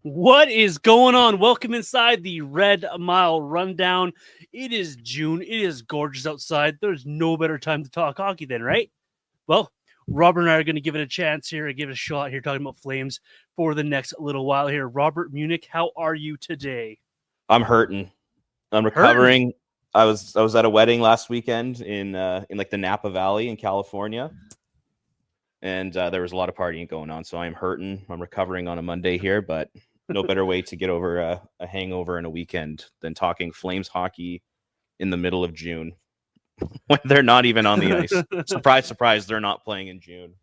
What is going on? Welcome inside the Red Mile Rundown. It is June. It is gorgeous outside. There's no better time to talk hockey than, right? Well, Robert and I are going to give it a chance here and give it a shot here talking about Flames for the next little while here. Robert Munich, how are you today? I'm hurting. I'm Hurting. recovering. I was at a wedding last weekend in like the Napa Valley in California, and there was a lot of partying going on. So I'm hurting. I'm recovering on a Monday here, but no better way to get over a hangover in a weekend than talking Flames hockey in the middle of June when they're not even on the ice. Surprise, surprise, they're not playing in June.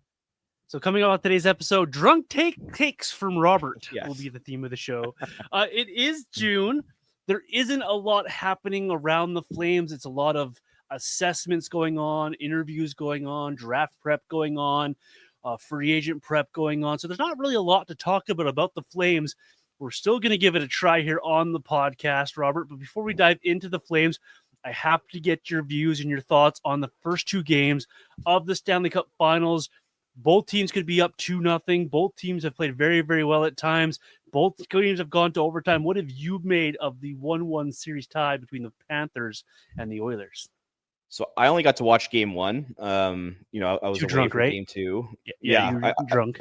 So coming on today's episode, drunk takes from Robert Yes. will be the theme of the show. It is June. There isn't a lot happening around the Flames. It's a lot of assessments going on, interviews going on, draft prep going on, free agent prep going on. So there's not really a lot to talk about the Flames. We're still going to give it a try here on the podcast, Robert. But before we dive into the Flames, I have to get your views and your thoughts on the first two games of the Stanley Cup Finals. Both teams could be up 2-0. Both teams have played very, very well at times. Both games have gone to overtime. What have you made of the 1-1 series tie between the Panthers and the Oilers? So I only got to watch game one. I was Too away drunk, for right? game two. Yeah, you were drunk.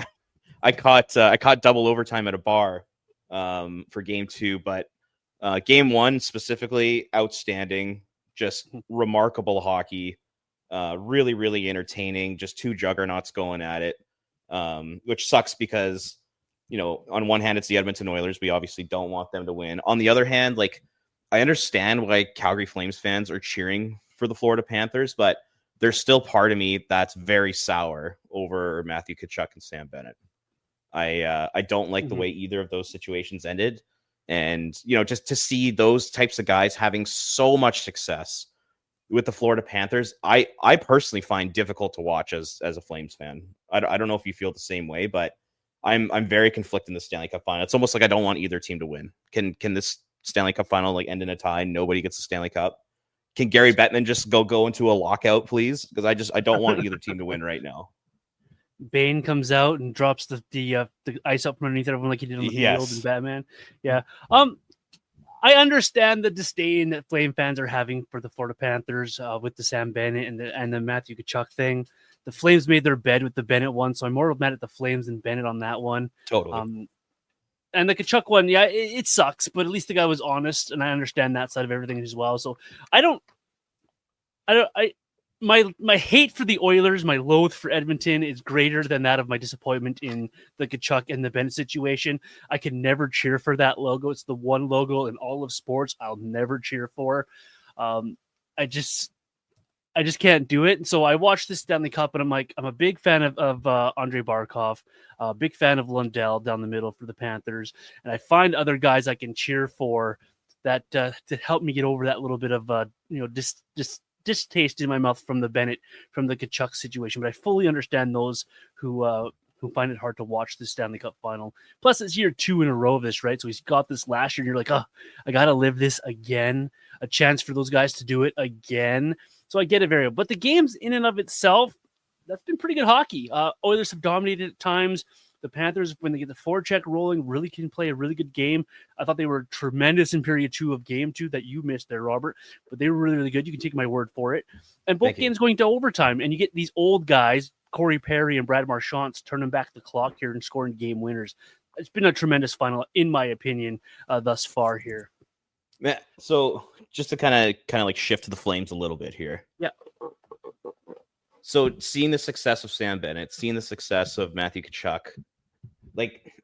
I caught double overtime at a bar for game two, but game one specifically outstanding, just remarkable hockey, really, really entertaining, just two juggernauts going at it, which sucks because, on one hand, it's the Edmonton Oilers. We obviously don't want them to win. On the other hand, I understand why Calgary Flames fans are cheering for the Florida Panthers, but there's still part of me that's very sour over Matthew Tkachuk and Sam Bennett. I don't like the way either of those situations ended. And, just to see those types of guys having so much success with the Florida Panthers, I personally find difficult to watch as a Flames fan. I don't know if you feel the same way, but I'm very conflicted in the Stanley Cup final. It's almost like I don't want either team to win. Can this Stanley Cup final end in a tie? Nobody gets the Stanley Cup. Can Gary Bettman just go into a lockout, please? Because I don't want either team to win right now. Bane comes out and drops the ice up from underneath everyone like he did on the field in Batman. Yeah. I understand the disdain that Flame fans are having for the Florida Panthers with the Sam Bennett and the Matthew Tkachuk thing. The Flames made their bed with the Bennett one, so I'm more mad at the Flames than Bennett on that one. Totally. And the Tkachuk one, yeah, it sucks, but at least the guy was honest, and I understand that side of everything as well. So my hate for the Oilers, my loathe for Edmonton is greater than that of my disappointment in the Tkachuk and the Bennett situation. I can never cheer for that logo. It's the one logo in all of sports I'll never cheer for. I just can't do it. And so I watched this Stanley Cup, and I'm a big fan of Andrei Barkov, a big fan of Lundell down the middle for the Panthers, and I find other guys I can cheer for that to help me get over that little bit of distaste in my mouth from the Tkachuk situation. But I fully understand those who find it hard to watch the Stanley Cup final. Plus, it's year 2 in a row of this, right? So he's got this last year, and you're like, oh, I got to live this again. A chance for those guys to do it again. So I get it very well. But the games in and of itself, that's been pretty good hockey. Oilers have dominated at times. The Panthers, when they get the forecheck rolling, really can play a really good game. I thought they were tremendous in period 2 of game 2 that you missed there, Robert. But they were really, really good. You can take my word for it. And both games going to overtime. And you get these old guys, Corey Perry and Brad Marchand, turning back the clock here and scoring game winners. It's been a tremendous final, in my opinion, thus far here. Yeah, so just to kind of shift to the Flames a little bit here. Yeah. So seeing the success of Sam Bennett, seeing the success of Matthew Tkachuk,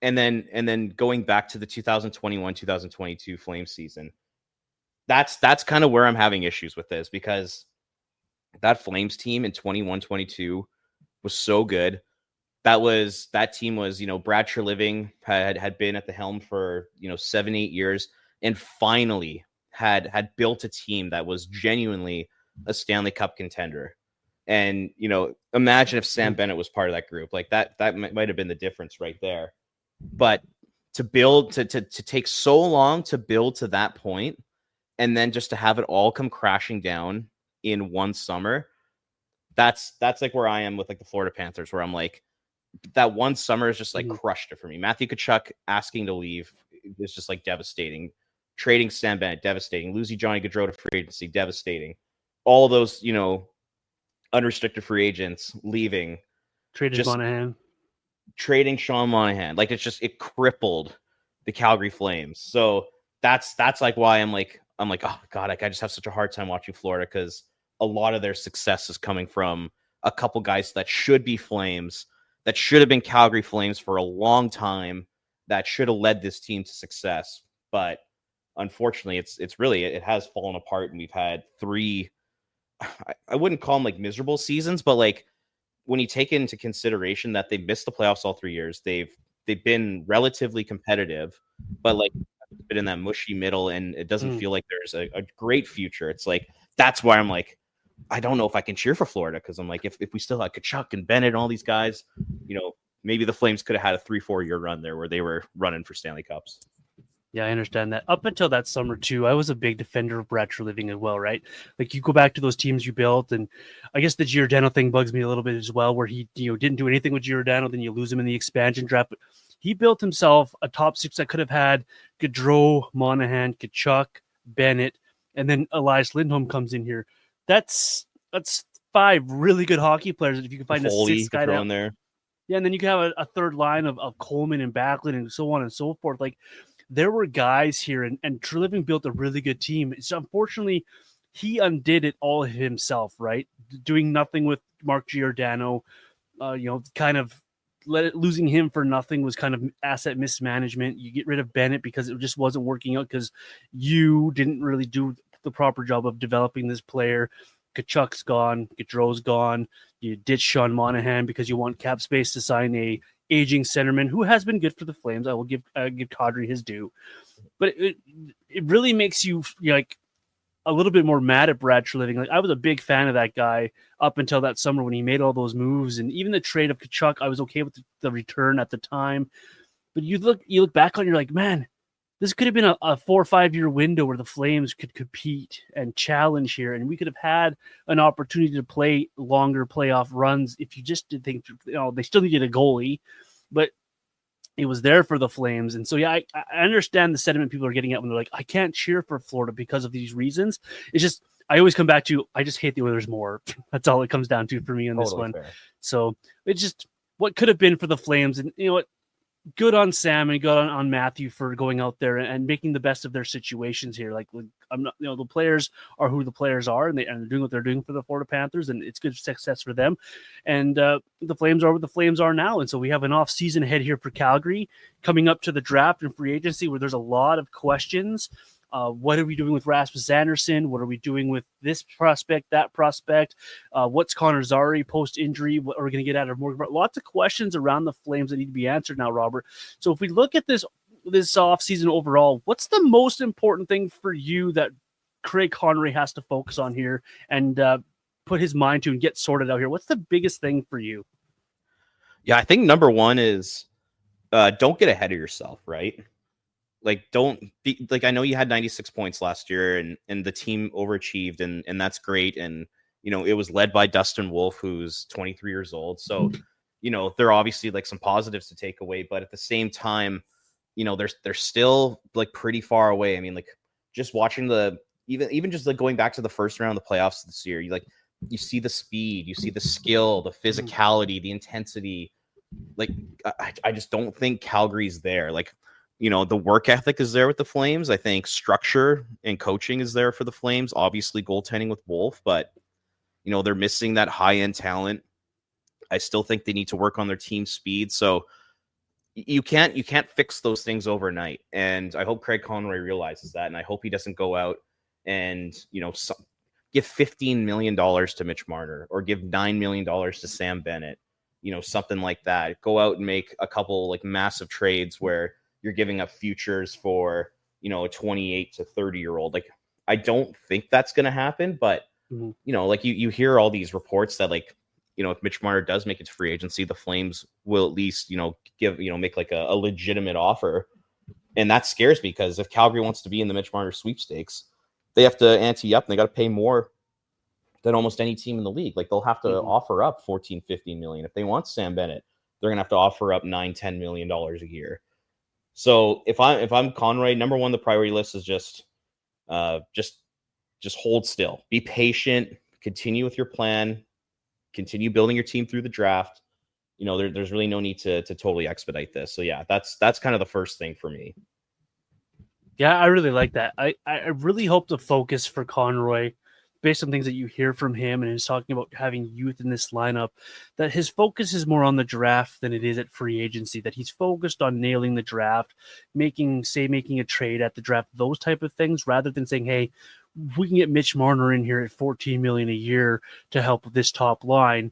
and then going back to the 2021-2022 Flames season, that's kind of where I'm having issues with this, because that Flames team in 21-22 was so good. That team was, Brad Treliving had been at the helm for 7-8 years. And finally had built a team that was genuinely a Stanley Cup contender. And, imagine if Sam Bennett was part of that group. That might have been the difference right there. But to build, to take so long to build to that point, and then just to have it all come crashing down in one summer, that's where I am with the Florida Panthers, where I'm like, that one summer is just like Mhm. crushed it for me. Matthew Tkachuk asking to leave is just like devastating. Trading Sam Bennett, devastating. Losing Johnny Gaudreau to free agency, devastating. All those, unrestricted free agents leaving, Traded just Monahan. trading Sean Monahan. Like it crippled the Calgary Flames. So that's like why I'm like, oh God, like I just have such a hard time watching Florida, because a lot of their success is coming from a couple guys that should be Flames, that should have been Calgary Flames for a long time, that should have led this team to success. But unfortunately, it's really, it has fallen apart, and we've had three, I wouldn't call them like miserable seasons, but like when you take into consideration that they've missed the playoffs all 3 years, they've been relatively competitive, but like been in that mushy middle, and it doesn't feel like there's a great future. It's like, that's why I'm like, I don't know if I can cheer for Florida, because I'm like, if we still had Kachuk and Bennett and all these guys, maybe the Flames could have had a 3-4 year run there where they were running for Stanley Cups. Yeah, I understand that. Up until that summer too, I was a big defender of Brad Living as well, right? Like you go back to those teams you built, and I guess the Giordano thing bugs me a little bit as well, where he didn't do anything with Giordano, then you lose him in the expansion draft. But he built himself a top six that could have had Gaudreau, Monahan, Kachuk, Bennett, and then Elias Lindholm comes in here. That's five really good hockey players. If you can find a sixth guy throw in there. Yeah, and then you can have a third line of Coleman and Backlund and so on and so forth. Like there were guys here, and Treliving built a really good team. So unfortunately, he undid it all himself, right? Doing nothing with Mark Giordano, kind of losing him for nothing was kind of asset mismanagement. You get rid of Bennett because it just wasn't working out because you didn't really do the proper job of developing this player. Kachuk's gone, Gaudreau's gone. You ditch Sean Monahan because you want cap space to sign a aging centerman who has been good for the Flames. I will give Kadri his due, but it really makes you like a little bit more mad at Brad Treliving. Like I was a big fan of that guy up until that summer when he made all those moves, and even the trade of Kachuk, I was okay with the return at the time. But you look back on, you're like, man, this could have been a 4 or 5 year window where the Flames could compete and challenge here, and we could have had an opportunity to play longer playoff runs if you just did think, they still needed a goalie, but it was there for the Flames. And so, yeah, I understand the sentiment people are getting at when they're like, I can't cheer for Florida because of these reasons. It's just, I always come back to, I just hate the Oilers more. That's all it comes down to for me on this one. Fair. So it's just what could have been for the Flames. And you know what? Good on Sam and good on Matthew for going out there and making the best of their situations here. Like I'm not, the players are who the players are, and they're doing what they're doing for the Florida Panthers, and it's good success for them. And the Flames are what the Flames are now, and so we have an off season ahead here for Calgary, coming up to the draft and free agency, where there's a lot of questions. What are we doing with Rasmus Anderson? What are we doing with this prospect, that prospect? What's Connor Zary post-injury? What are we going to get out of Morgan? Lots of questions around the Flames that need to be answered now, Robert. So if we look at this offseason overall, what's the most important thing for you that Craig Conroy has to focus on here and put his mind to and get sorted out here? What's the biggest thing for you? Yeah, I think number one is don't get ahead of yourself, right? Like, don't be like, I know you had 96 points last year and the team overachieved and that's great. And, it was led by Dustin Wolf, who's 23 years old. So, there are obviously like some positives to take away, but at the same time, they're still like pretty far away. I mean, like just watching even just like going back to the first round of the playoffs this year, you see the speed, you see the skill, the physicality, the intensity. Like, I just don't think Calgary's there. Like, the work ethic is there with the Flames. I think structure and coaching is there for the Flames. Obviously, goaltending with Wolf, but they're missing that high-end talent. I still think they need to work on their team speed. So you can't fix those things overnight. And I hope Craig Conroy realizes that, and I hope he doesn't go out and give $15 million to Mitch Marner or give $9 million to Sam Bennett. Something like that. Go out and make a couple like massive trades where you're giving up futures for, a 28 to 30-year-old. Like, I don't think that's going to happen, but, like you hear all these reports that like, if Mitch Marner does make it to free agency, the Flames will at least, make like a legitimate offer. And that scares me because if Calgary wants to be in the Mitch Marner sweepstakes, they have to ante up and they got to pay more than almost any team in the league. Like they'll have to offer up 14, 15 million if they want Sam Bennett. they're gonna have to offer up $9-10 million a year. So if I'm Conroy, number one, the priority list is just hold still, be patient, continue with your plan, continue building your team through the draft. There's really no need to totally expedite this. So yeah, that's kind of the first thing for me. Yeah, I really like that. I really hope the focus for Conroy, based on things that you hear from him and he's talking about having youth in this lineup, that his focus is more on the draft than it is at free agency, that he's focused on nailing the draft, making a trade at the draft, those type of things, rather than saying, hey, we can get Mitch Marner in here at $14 million a year to help with this top line.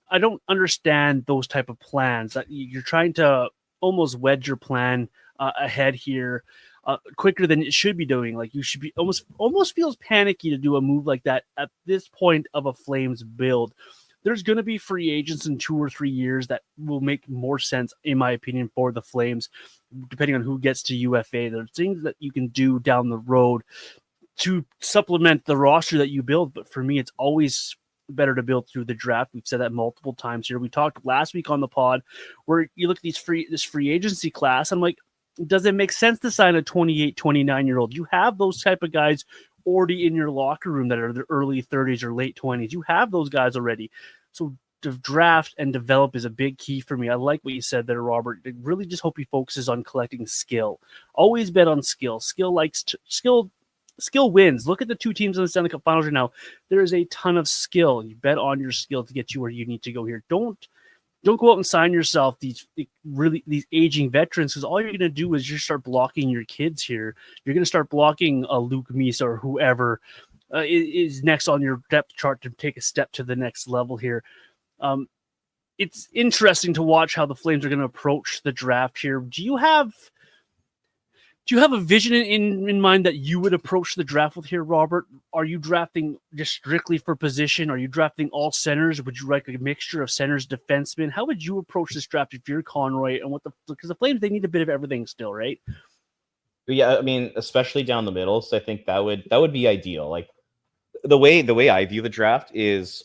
I don't understand those type of plans. That you're trying to almost wedge your plan ahead here quicker than it should be doing. Like you should be almost feels panicky to do a move like that at this point of a Flames build. There's going to be free agents in 2 or 3 years that will make more sense, in my opinion, for the Flames, depending on who gets to UFA. There's things that you can do down the road to supplement the roster that you build. But for me, it's always better to build through the draft. We've said that multiple times here. We talked last week on the pod where you look at this free agency class. I'm like, does it make sense to sign a 28, 29-year-old? You have those type of guys already in your locker room that are the early 30s or late 20s. You have those guys already. So to draft and develop is a big key for me. I like what you said there, Robert. I really just hope he focuses on collecting skill. Always bet on skill. Skill wins. Look at the two teams in the Stanley Cup Finals right now. There is a ton of skill. You bet on your skill to get you where you need to go here. Don't go out and sign yourself these aging veterans, because all you're going to do is just start blocking your kids here. You're going to start blocking Luke Misa or whoever is next on your depth chart to take a step to the next level here. It's interesting to watch how the Flames are going to approach the draft here. Do you have a vision in mind that you would approach the draft with here, Robert? Are you drafting just strictly for position? Are you drafting all centers? Would you like a mixture of centers, defensemen? How would you approach this draft if you're Conroy? And because the Flames, they need a bit of everything still, right? Yeah, I mean, especially down the middle. So I think that would be ideal. Like the way I view the draft is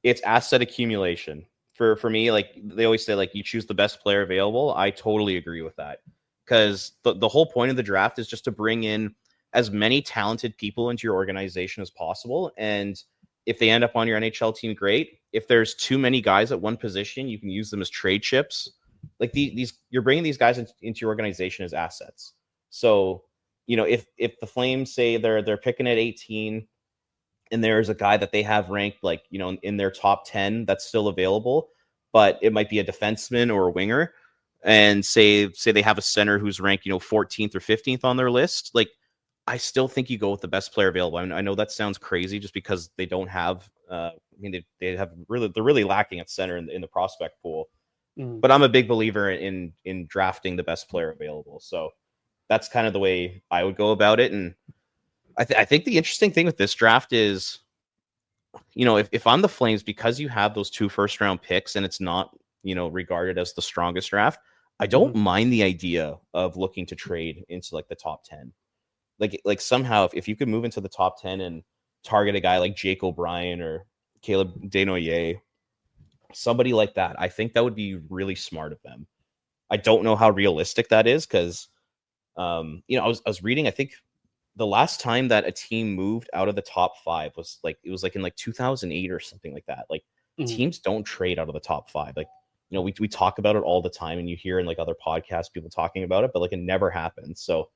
it's asset accumulation. For me, like they always say, like you choose the best player available. I totally agree with that. Because the whole point of the draft is just to bring in as many talented people into your organization as possible. And if they end up on your NHL team, great. If there's too many guys at one position, you can use them as trade chips. Like these you're bringing these guys into your organization as assets. So, if the Flames say they're picking at 18 and there's a guy that they have ranked like, in their top 10 that's still available, but it might be a defenseman or a winger, and say they have a center who's ranked, 14th or 15th on their list, like I still think you go with the best player available. I know that sounds crazy just because they don't have they're really lacking at center in the prospect pool. But I'm a big believer in drafting the best player available. So that's kind of the way I would go about it. And I think the interesting thing with this draft is, if I'm the Flames, because you have those 2 first-round picks and it's not, regarded as the strongest draft, I don't mind the idea of looking to trade into like the top 10. Like somehow if you could move into the top 10 and target a guy like Jake O'Brien or Caleb Desnoyers, somebody like that, I think that would be really smart of them. I don't know how realistic that is because, I was reading, I think the last time that a team moved out of the top 5 was in 2008 or something like that. Like teams don't trade out of the top 5. Like, we talk about it all the time and you hear in like other podcasts, people talking about it, but like it never happens. So,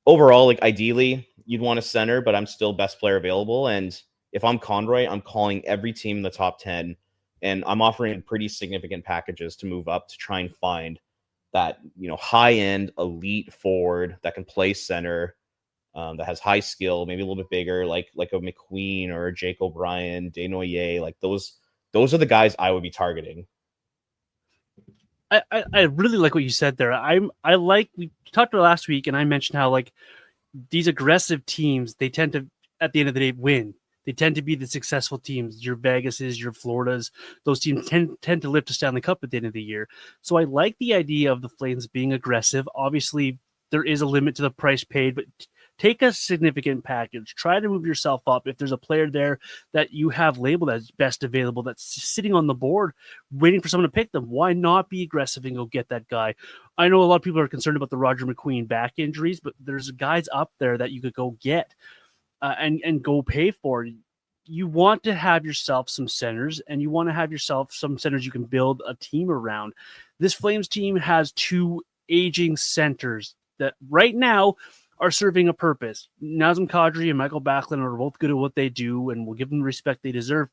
overall, like ideally you'd want a center, but I'm still best player available. And if I'm Conroy, I'm calling every team in the top 10 and I'm offering pretty significant packages to move up to try and find that, high end elite forward that can play center, that has high skill, maybe a little bit bigger, like a McQueen or a Jake O'Brien, Desnoyers, like those are the guys I would be targeting. I really like what you said there. We talked about last week, and I mentioned how like these aggressive teams, they tend to, at the end of the day, win. They tend to be the successful teams. Your Vegases, your Floridas, those teams tend to lift a Stanley Cup at the end of the year. So I like the idea of the Flames being aggressive. Obviously, there is a limit to the price paid, but Take a significant package. Try to move yourself up. If there's a player there that you have labeled as best available that's sitting on the board waiting for someone to pick them, why not be aggressive and go get that guy? I know a lot of people are concerned about the Roger McQueen back injuries, but there's guys up there that you could go get and go pay for. You want to have yourself some centers, and you want to have yourself some centers you can build a team around. This Flames team has 2 aging centers that right now are serving a purpose. Nazem Kadri and Michael Backlund are both good at what they do, and we'll give them the respect they deserve.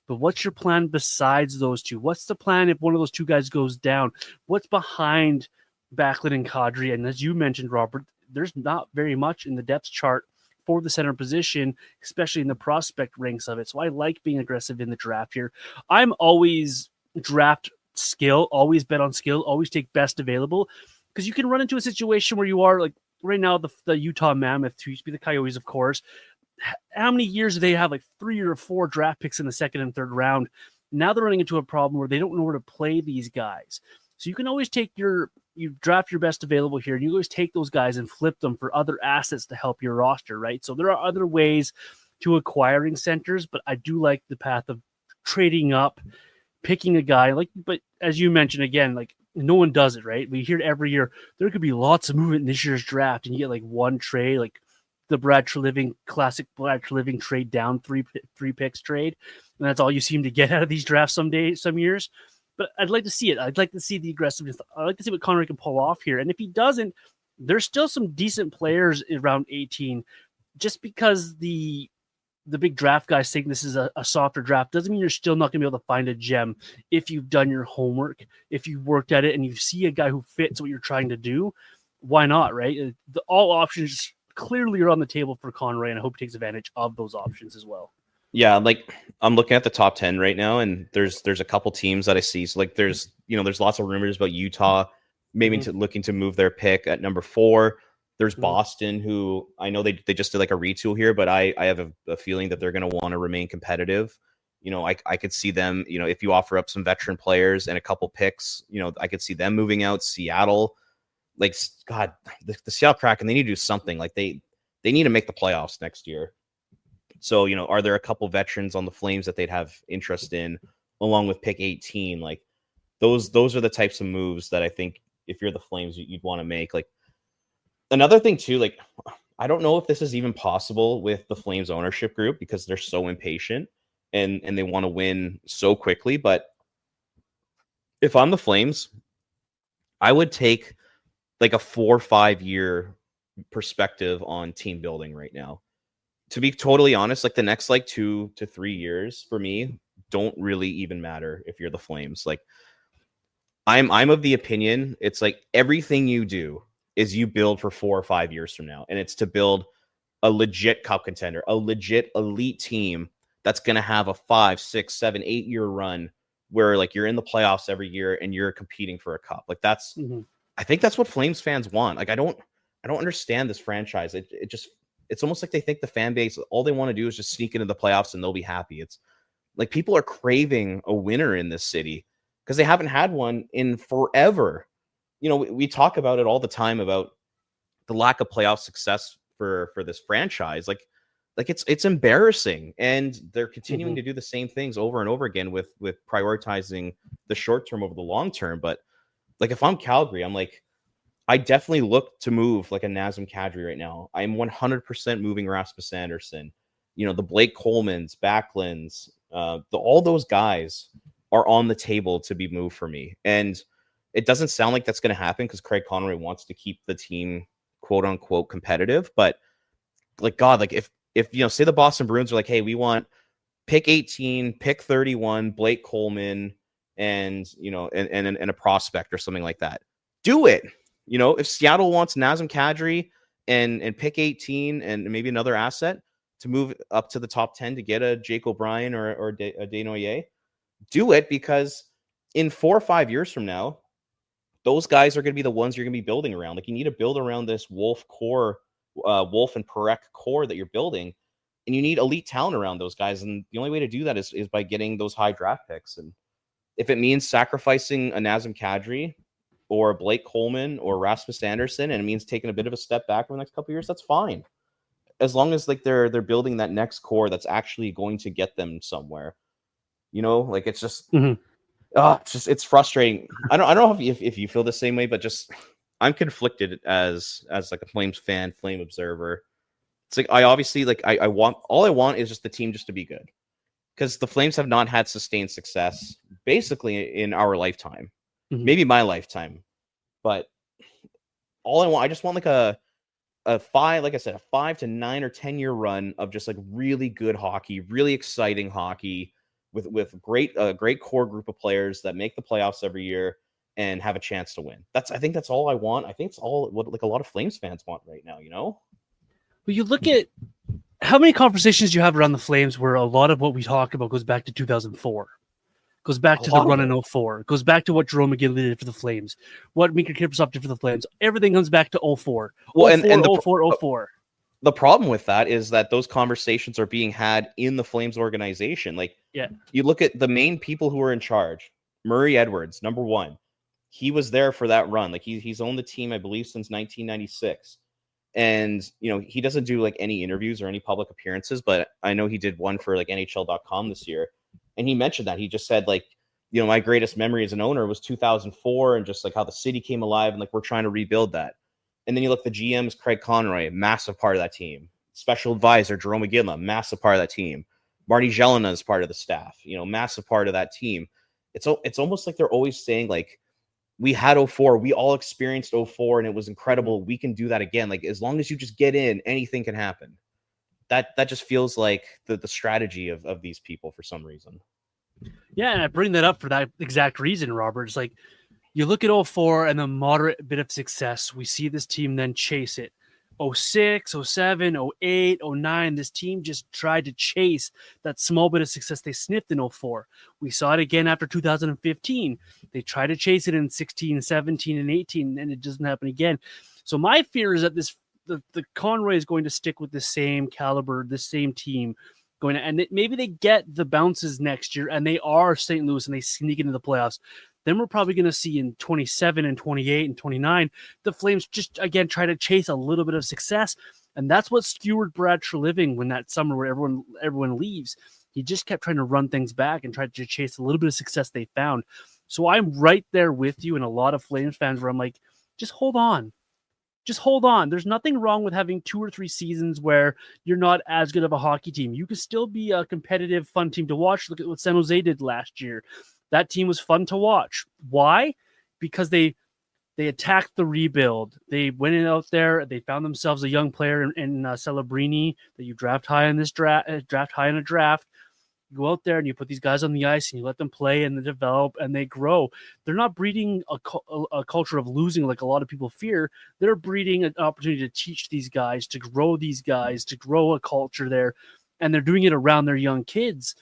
But what's your plan besides those 2? What's the plan if one of those 2 guys goes down? What's behind Backlund and Kadri? And as you mentioned, Robert, there's not very much in the depth chart for the center position, especially in the prospect ranks of it. So I like being aggressive in the draft here. I'm always draft skill, always bet on skill, always take best available, because you can run into a situation where you are like right now, the Utah Mammoth, who used to be the Coyotes, of course. How many years do they have like 3 or 4 draft picks in the second and third round? Now they're running into a problem where they don't know where to play these guys. So you can always take you draft your best available here, and you always take those guys and flip them for other assets to help your roster, right? So there are other ways to acquiring centers, but I do like the path of trading up, picking a guy but as you mentioned again, like no one does it, right? We hear it every year. There could be lots of movement in this year's draft, and you get like one trade, like the classic Brad Treliving trade down three picks trade, and that's all you seem to get out of these drafts some years. But I'd like to see it. I'd like to see the aggressiveness. I'd like to see what Conroy can pull off here. And if he doesn't, there's still some decent players around 18. Just because the big draft guys think this is a softer draft doesn't mean you're still not going to be able to find a gem if you've done your homework, if you've worked at it, and you see a guy who fits what you're trying to do. Why not, right? All options clearly are on the table for Conroy, and I hope he takes advantage of those options as well. Yeah, like I'm looking at the top 10 right now, and there's a couple teams that I see. So like there's lots of rumors about Utah maybe looking to move their pick at number 4. There's Boston, who I know they just did like a retool here, but I have a feeling that they're going to want to remain competitive. I could see them, if you offer up some veteran players and a couple picks, I could see them moving out. Seattle, like, God, the Seattle Kraken, they need to do something. Like they need to make the playoffs next year. So, are there a couple veterans on the Flames that they'd have interest in along with pick 18? Like those are the types of moves that I think if you're the Flames, you'd want to make. Like another thing too, like, I don't know if this is even possible with the Flames ownership group because they're so impatient and they want to win so quickly. But if I'm the Flames, I would take like a 4 or 5 year perspective on team building right now. To be totally honest, like the next like 2 to 3 years for me don't really even matter if you're the Flames. Like I'm of the opinion it's like everything you do is you build for 4 or 5 years from now, and it's to build a legit cup contender, a legit elite team that's going to have a 5, 6, 7, 8 year run where like you're in the playoffs every year and you're competing for a cup. Like that's I think that's what Flames fans want. Like I don't understand this franchise. It's almost like they think the fan base, all they want to do is just sneak into the playoffs and they'll be happy. It's like people are craving a winner in this city because they haven't had one in forever. We talk about it all the time about the lack of playoff success for this franchise. Like it's embarrassing, and they're continuing to do the same things over and over again with prioritizing the short term over the long term. But like if I'm Calgary, I'm like, I definitely look to move like a Nazem Kadri right now. I'm 100% moving Rasmus Anderson. The Blake Colemans, Backlunds, all those guys are on the table to be moved for me. And it doesn't sound like that's going to happen because Craig Conroy wants to keep the team quote unquote competitive. But like, God, like if say the Boston Bruins are like, hey, we want pick 18, pick 31, Blake Coleman, and and a prospect or something like that, do it. If Seattle wants Nazem Kadri and pick 18 and maybe another asset to move up to the top 10 to get a Jake O'Brien or a Desnoyers, do it, because in 4 or 5 years from now, those guys are going to be the ones you're going to be building around. Like you need to build around this Wolf and Parekh core that you're building, and you need elite talent around those guys. And the only way to do that is by getting those high draft picks. And if it means sacrificing a Nazem Kadri or Blake Coleman or Rasmus Anderson, and it means taking a bit of a step back for the next couple of years, that's fine. as long as like they're building that next core that's actually going to get them somewhere. Like it's just it's frustrating. I don't know if you feel the same way, but just I'm conflicted as like a Flames fan, Flame observer. It's like I obviously like I want is just the team just to be good, because the Flames have not had sustained success basically in our lifetime, maybe my lifetime, but I just want like a 5 to 9 or 10 year run of just like really good hockey, really exciting hockey with great core group of players that make the playoffs every year and have a chance to win. I think that's all I want. I think it's all what like a lot of Flames fans want right now, But you look at how many conversations you have around the Flames where a lot of what we talk about goes back to 2004. Goes back to the run in 04. Goes back to what Jerome McGinley did for the Flames. What Mika Kiprusoff did for the Flames. Everything comes back to 04. Well, 04. The problem with that is that those conversations are being had in the Flames organization. Like, you look at the main people who are in charge. Murray Edwards, number one. He was there for that run. Like, he's owned the team, I believe, since 1996. And, he doesn't do like any interviews or any public appearances, but I know he did one for like NHL.com this year. And he mentioned that. He just said, like, my greatest memory as an owner was 2004 and just like how the city came alive and like we're trying to rebuild that. And then you look, the GM's Craig Conroy, massive part of that team. Special advisor Jerome McGinley, massive part of that team. Marty Jelena is part of the staff, massive part of that team. It's almost like they're always saying, like, we had 04, we all experienced 04 and it was incredible. We can do that again. Like, as long as you just get in, anything can happen. That just feels like the strategy of these people for some reason. Yeah, and I bring that up for that exact reason, Robert. It's like you look at 04 and the moderate bit of success. We see this team then chase it. 06, 07, 08, 09, this team just tried to chase that small bit of success they sniffed in 04. We saw it again after 2015. They tried to chase it in 16, 17, and 18, and it doesn't happen again. So my fear is that the Conroy is going to stick with the same caliber, the same team and maybe they get the bounces next year and they are St. Louis and they sneak into the playoffs. Then we're probably going to see in 27 and 28 and 29, the Flames just again try to chase a little bit of success. And that's what skewered Brad Treliving when that summer where everyone leaves. He just kept trying to run things back and tried to chase a little bit of success they found. So I'm right there with you and a lot of Flames fans where I'm like, just hold on. Just hold on. There's nothing wrong with having 2 or 3 seasons where you're not as good of a hockey team. You can still be a competitive, fun team to watch. Look at what San Jose did last year. That team was fun to watch. Why? Because they attacked the rebuild. They went out there. They found themselves a young player in Celebrini that you draft high in this draft. You go out there and you put these guys on the ice and you let them play and they develop and they grow. They're not breeding a culture of losing like a lot of people fear. They're breeding an opportunity to teach these guys, to grow these guys, to grow a culture there. And they're doing it around their young kids.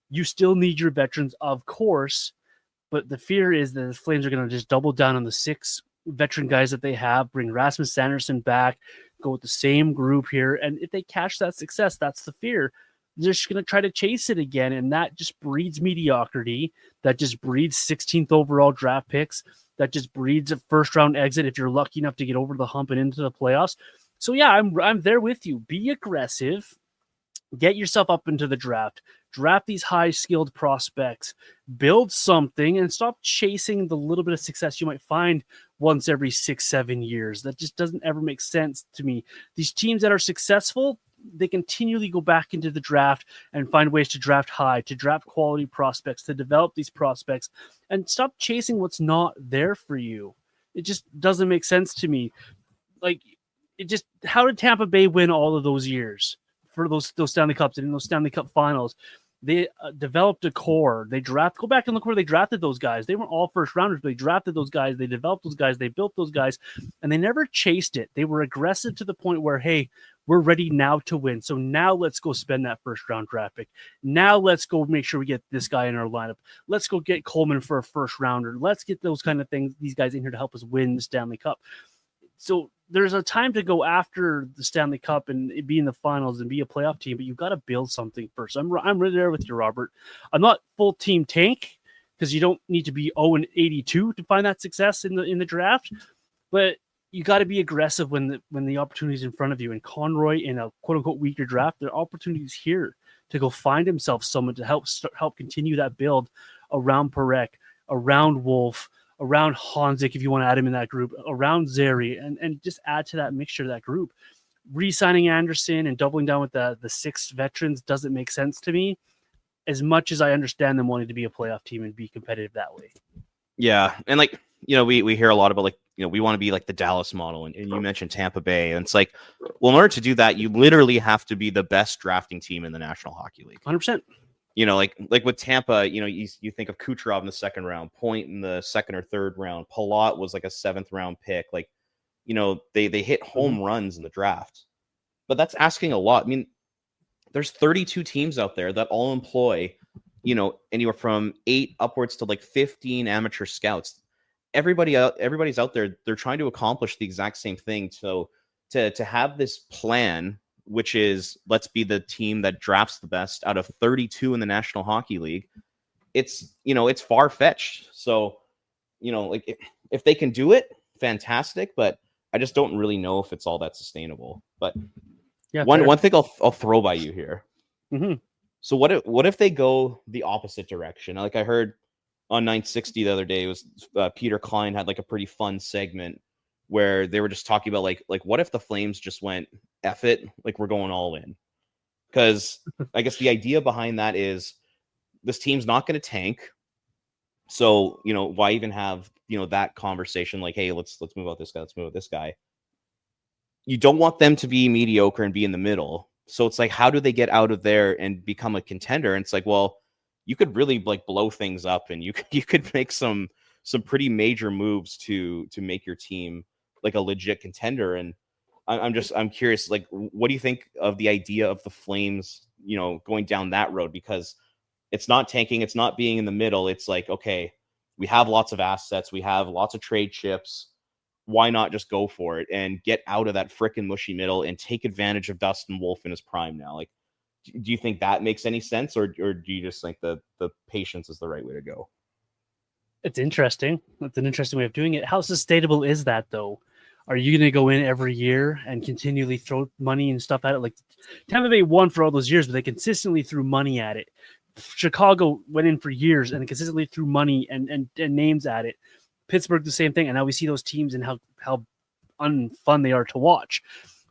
You still need your veterans, of course, but the fear is that the Flames are going to just double down on the 6 veteran guys that they have, bring Rasmus Sanderson back, go with the same group here. And if they catch that success, that's the fear. They're just going to try to chase it again, and that just breeds mediocrity. That just breeds 16th overall draft picks. That just breeds a first-round exit if you're lucky enough to get over the hump and into the playoffs. So, yeah, I'm there with you. Be aggressive. Get yourself up into the draft. Draft these high-skilled prospects. Build something, and stop chasing the little bit of success you might find once every 6-7 years. That just doesn't ever make sense to me. These teams that are successful, they continually go back into the draft and find ways to draft high, to draft quality prospects, to develop these prospects, and stop chasing what's not there for you. It just doesn't make sense to me. Like, how did Tampa Bay win all of those years for those Stanley Cups and in those Stanley Cup finals? They developed a core. Go back and look where they drafted those guys. They weren't all first rounders, but they drafted those guys. They developed those guys. They built those guys, and they never chased it. They were aggressive to the point where, hey, we're ready now to win. So now let's go spend that first round draft pick. Now let's go make sure we get this guy in our lineup. Let's go get Coleman for a first rounder. Let's get those kind of things, these guys in here to help us win the Stanley Cup. So there's a time to go after the Stanley Cup and be in the finals and be a playoff team, but you've got to build something first. I'm right there with you, Robert. I'm not full team tank because you don't need to be 0-82 to find that success in the draft. But you got to be aggressive when the opportunity is in front of you. And Conroy, in a quote unquote weaker draft, there are opportunities here to go find himself someone to help continue that build around Parekh, around Wolf, around Hanzik, if you want to add him in that group, around Zeri, and just add to that mixture of that group. Re-signing Anderson and doubling down with the 6 veterans doesn't make sense to me, as much as I understand them wanting to be a playoff team and be competitive that way. Yeah, and like, we hear a lot about, like, we want to be like the Dallas model, and you mentioned Tampa Bay, and it's like, well, in order to do that, you literally have to be the best drafting team in the National Hockey League. 100%. Like with Tampa, you think of Kucherov in the second round, Point in the second or third round, Palat was like a 7th round pick. Like, they hit home runs in the draft, but that's asking a lot. I mean, there's 32 teams out there that all employ, anywhere from 8 upwards to like 15 amateur scouts. Everybody's out there. They're trying to accomplish the exact same thing. So to have this plan, which is, let's be the team that drafts the best out of 32 in the National Hockey League, it's far-fetched. So, like, if they can do it, fantastic, but I just don't really know if it's all that sustainable. But yeah, one thing I'll throw by you here. Mm-hmm. So what if they go the opposite direction? Like, I heard on 960 the other day, it was Peter Klein had like a pretty fun segment where they were just talking about like what if the Flames just went F it, like, we're going all in? Because I guess the idea behind that is this team's not going to tank. So, why even have, that conversation like, hey, let's move out this guy, let's move out this guy. You don't want them to be mediocre and be in the middle. So it's like, how do they get out of there and become a contender? And it's like, well, you could really like blow things up, and you could make some pretty major moves to make your team like a legit contender. And I'm curious, like, what do you think of the idea of the Flames, going down that road? Because it's not tanking, it's not being in the middle. It's like, okay, we have lots of assets, we have lots of trade chips. Why not just go for it and get out of that frickin' mushy middle and take advantage of Dustin Wolf in his prime now? Like, do you think that makes any sense, or do you just think the patience is the right way to go? It's interesting. That's an interesting way of doing it. How sustainable is that, though? Are you going to go in every year and continually throw money and stuff at it? Like, Tampa Bay won for all those years, but they consistently threw money at it. Chicago went in for years and consistently threw money and names at it. Pittsburgh, the same thing. And now we see those teams and how unfun they are to watch.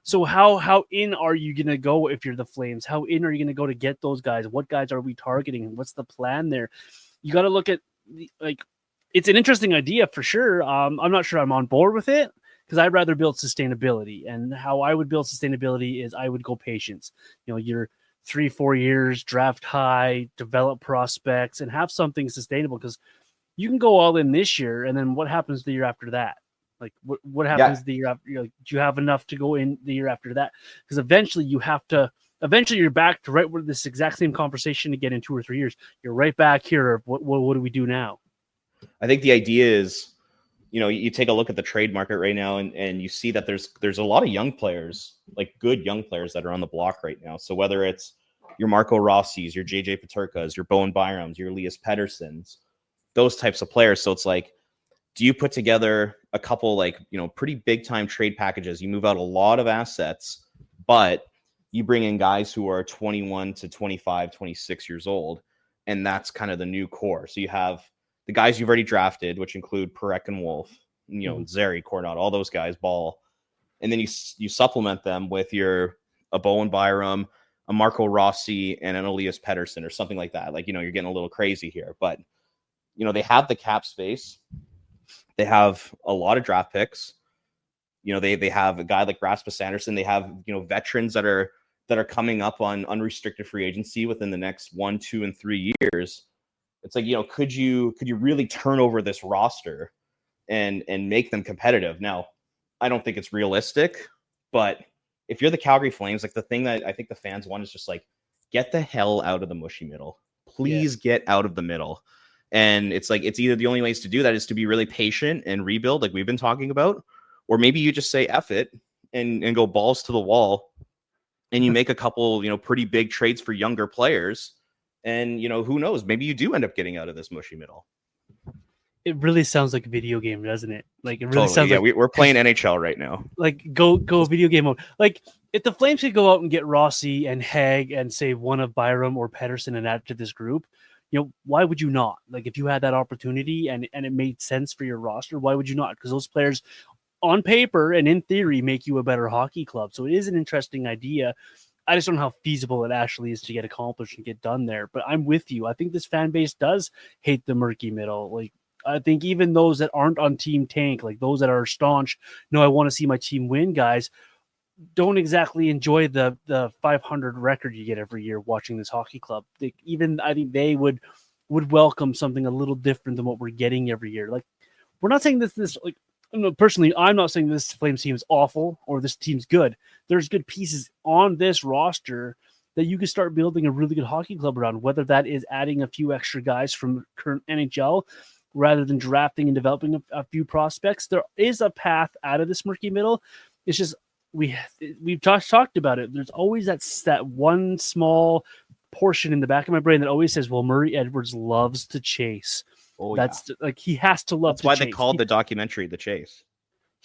So how in are you going to go if you're the Flames? How in are you going to go to get those guys? What guys are we targeting? What's the plan there? You got to look at, like, it's an interesting idea for sure. I'm not sure I'm on board with it, because I'd rather build sustainability. And how I would build sustainability is I would go patience. You're 3-4 years, draft high, develop prospects, and have something sustainable, because you can go all in this year, and then what happens the year after that? Like, what happens the year after? Do you have enough to go in the year after that? Because eventually you're back to right where this exact same conversation again in 2 or 3 years. You're right back here. What do we do now? I think the idea is, you take a look at the trade market right now, and you see that there's a lot of young players, like good young players, that are on the block right now. So whether it's your Marco Rossi's, your JJ Peterka's, your Bowen Byram's, your Elias Pettersson's, those types of players. So it's like, do you put together a couple, like, pretty big time trade packages? You move out a lot of assets, but you bring in guys who are 21 to 25, 26 years old. And that's kind of the new core. So you have the guys you've already drafted, which include Parekh and Wolf, Zeri, Cournot, all those guys, Ball. And then you supplement them with a Bowen Byram, a Marco Rossi, and an Elias Pettersson or something like that. Like, you're getting a little crazy here, but they have the cap space. They have a lot of draft picks. They have a guy like Rasmus Anderson. They have, veterans that are coming up on unrestricted free agency within the next 1, 2, and 3 years. It's like, could you really turn over this roster and make them competitive? Now, I don't think it's realistic, but if you're the Calgary Flames, like, the thing that I think the fans want is just like, get the hell out of the mushy middle. Please get out of the middle. And it's like, it's either the only ways to do that is to be really patient and rebuild, like we've been talking about, or maybe you just say F it and go balls to the wall, and you make a couple, pretty big trades for younger players. And, who knows, maybe you do end up getting out of this mushy middle. It really sounds like a video game, doesn't it? Like it really Totally. sounds Yeah, like we're playing NHL right now. like go video game mode. Like if the Flames could go out and get Rossi and Haig and say one of Byram or Pedersen and add to this group, why would you not? Like if you had that opportunity and it made sense for your roster, why would you not? Because those players on paper and in theory make you a better hockey club. So it is an interesting idea. I just don't know how feasible it actually is to get accomplished and get done there. But I'm with you. I think this fan base does hate the murky middle. Like I think even those that aren't on Team Tank, like those that are staunch, no, I want to see my team win, guys, don't exactly enjoy the 500 record you get every year watching this hockey club. I think they would welcome something a little different than what we're getting every year. Like we're not saying this like personally, I'm not saying this Flames team is awful or this team's good. There's good pieces on this roster that you can start building a really good hockey club around, whether that is adding a few extra guys from current NHL rather than drafting and developing a few prospects. There is a path out of this murky middle. It's just we've talked about it. There's always that one small portion in the back of my brain that always says, well, Murray Edwards loves to chase. Oh, that's like he has to love. That's why chase. They called the documentary "The Chase."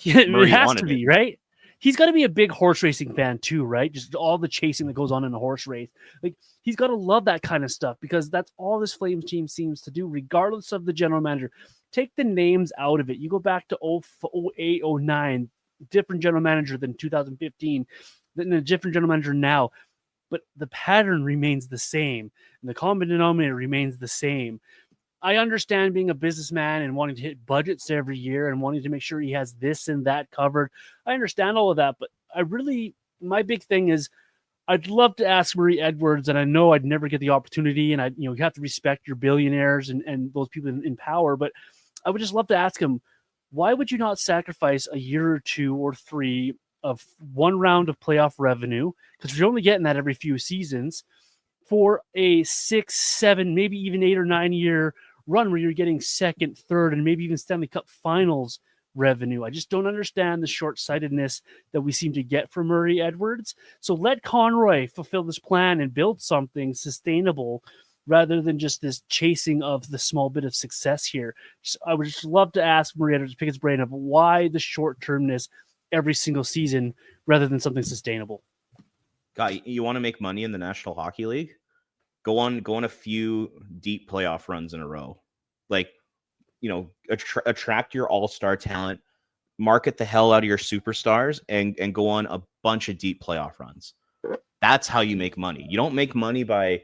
It has to be right. He's got to be a big horse racing fan too, right? Just all the chasing that goes on in a horse race. Like he's got to love that kind of stuff because that's all this Flames team seems to do, regardless of the general manager. Take the names out of it. You go back to 08, 09, different general manager than 2015, then a different general manager now. But the pattern remains the same, and the common denominator remains the same. I understand being a businessman and wanting to hit budgets every year and wanting to make sure he has this and that covered. I understand all of that, but my big thing is I'd love to ask Murray Edwards, and I know I'd never get the opportunity, and you have to respect your billionaires and those people in power, but I would just love to ask him, why would you not sacrifice a year or 2 or 3 of one round of playoff revenue? Because you're only getting that every few seasons for a 6, 7, maybe even 8 or 9 year run where you're getting second, third, and maybe even Stanley Cup Finals revenue. I just don't understand the short-sightedness that we seem to get from Murray Edwards. So let Conroy fulfill this plan and build something sustainable rather than just this chasing of the small bit of success here. I would just love to ask Murray Edwards to pick his brain of why the short-termness every single season rather than something sustainable. God, you want to make money in the National Hockey League? Go on a few deep playoff runs in a row. Like, attract your all-star talent, market the hell out of your superstars, and go on a bunch of deep playoff runs. That's how you make money. You don't make money by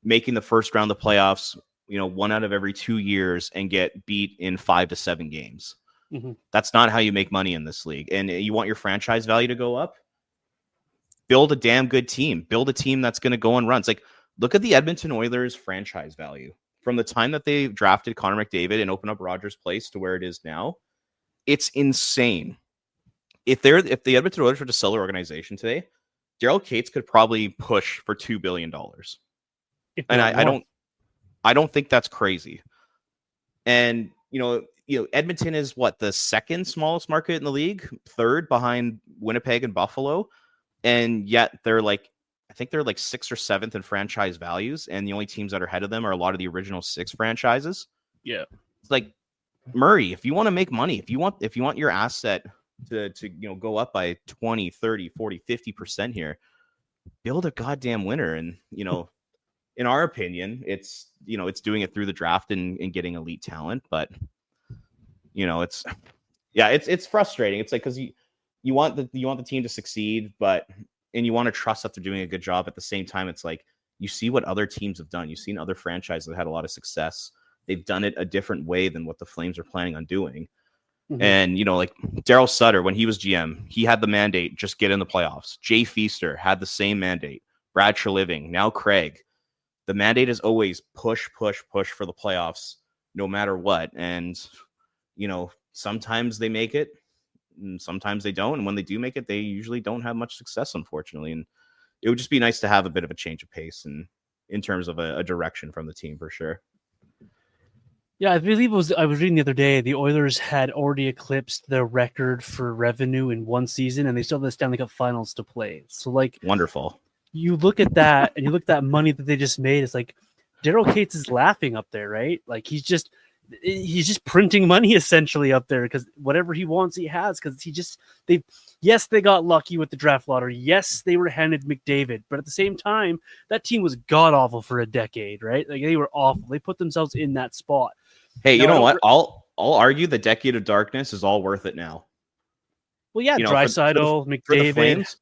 making the first round of the playoffs, 1 out of every 2 years and get beat in 5 to 7 games. Mm-hmm. That's not how you make money in this league. And you want your franchise value to go up? Build a damn good team. Build a team that's going to go on runs. Like, look at the Edmonton Oilers franchise value. From the time that they drafted Connor McDavid and opened up Rogers Place to where it is now, it's insane. If the Edmonton Oilers were to sell their organization today, Daryl Cates could probably push for $2 billion. And I don't think that's crazy. And, Edmonton is the second smallest market in the league, third behind Winnipeg and Buffalo. And yet they're I think they're 6th or 7th in franchise values. And the only teams that are ahead of them are a lot of the original 6 franchises. Yeah. It's like, Murray, if you want to make money, if you want your asset to go up by 20, 30, 40, 50% here, build a goddamn winner. And, in our opinion, it's doing it through the draft and getting elite talent. But, it's frustrating. It's like, because you want the team to succeed, and you want to trust that they're doing a good job. At the same time, it's like, you see what other teams have done. You've seen other franchises that had a lot of success. They've done it a different way than what the Flames are planning on doing. Mm-hmm. And, Daryl Sutter, when he was GM, he had the mandate, just get in the playoffs. Jay Feaster had the same mandate. Brad Treliving, now Craig. The mandate is always push, push, push for the playoffs, no matter what. And, sometimes they make it, and sometimes they don't. And when they do make it, they usually don't have much success, unfortunately. And it would just be nice to have a bit of a change of pace and in terms of a direction from the team, for sure. Yeah, I believe I was reading the other day, the Oilers had already eclipsed their record for revenue in one season, and they still have the Stanley Cup Finals to play. So, wonderful. You look at that, and you look at that money that they just made. It's like Daryl Cates is laughing up there, right? Like, he's just he's just printing money essentially up there because whatever he wants, he has. Because they got lucky with the draft lottery. Yes, they were handed McDavid, but at the same time, that team was god awful for a decade, right? Like they were awful. They put themselves in that spot. Hey, you know what? I'll argue the decade of darkness is all worth it now. Well, yeah, Draisaitl, McDavid. For the Flames,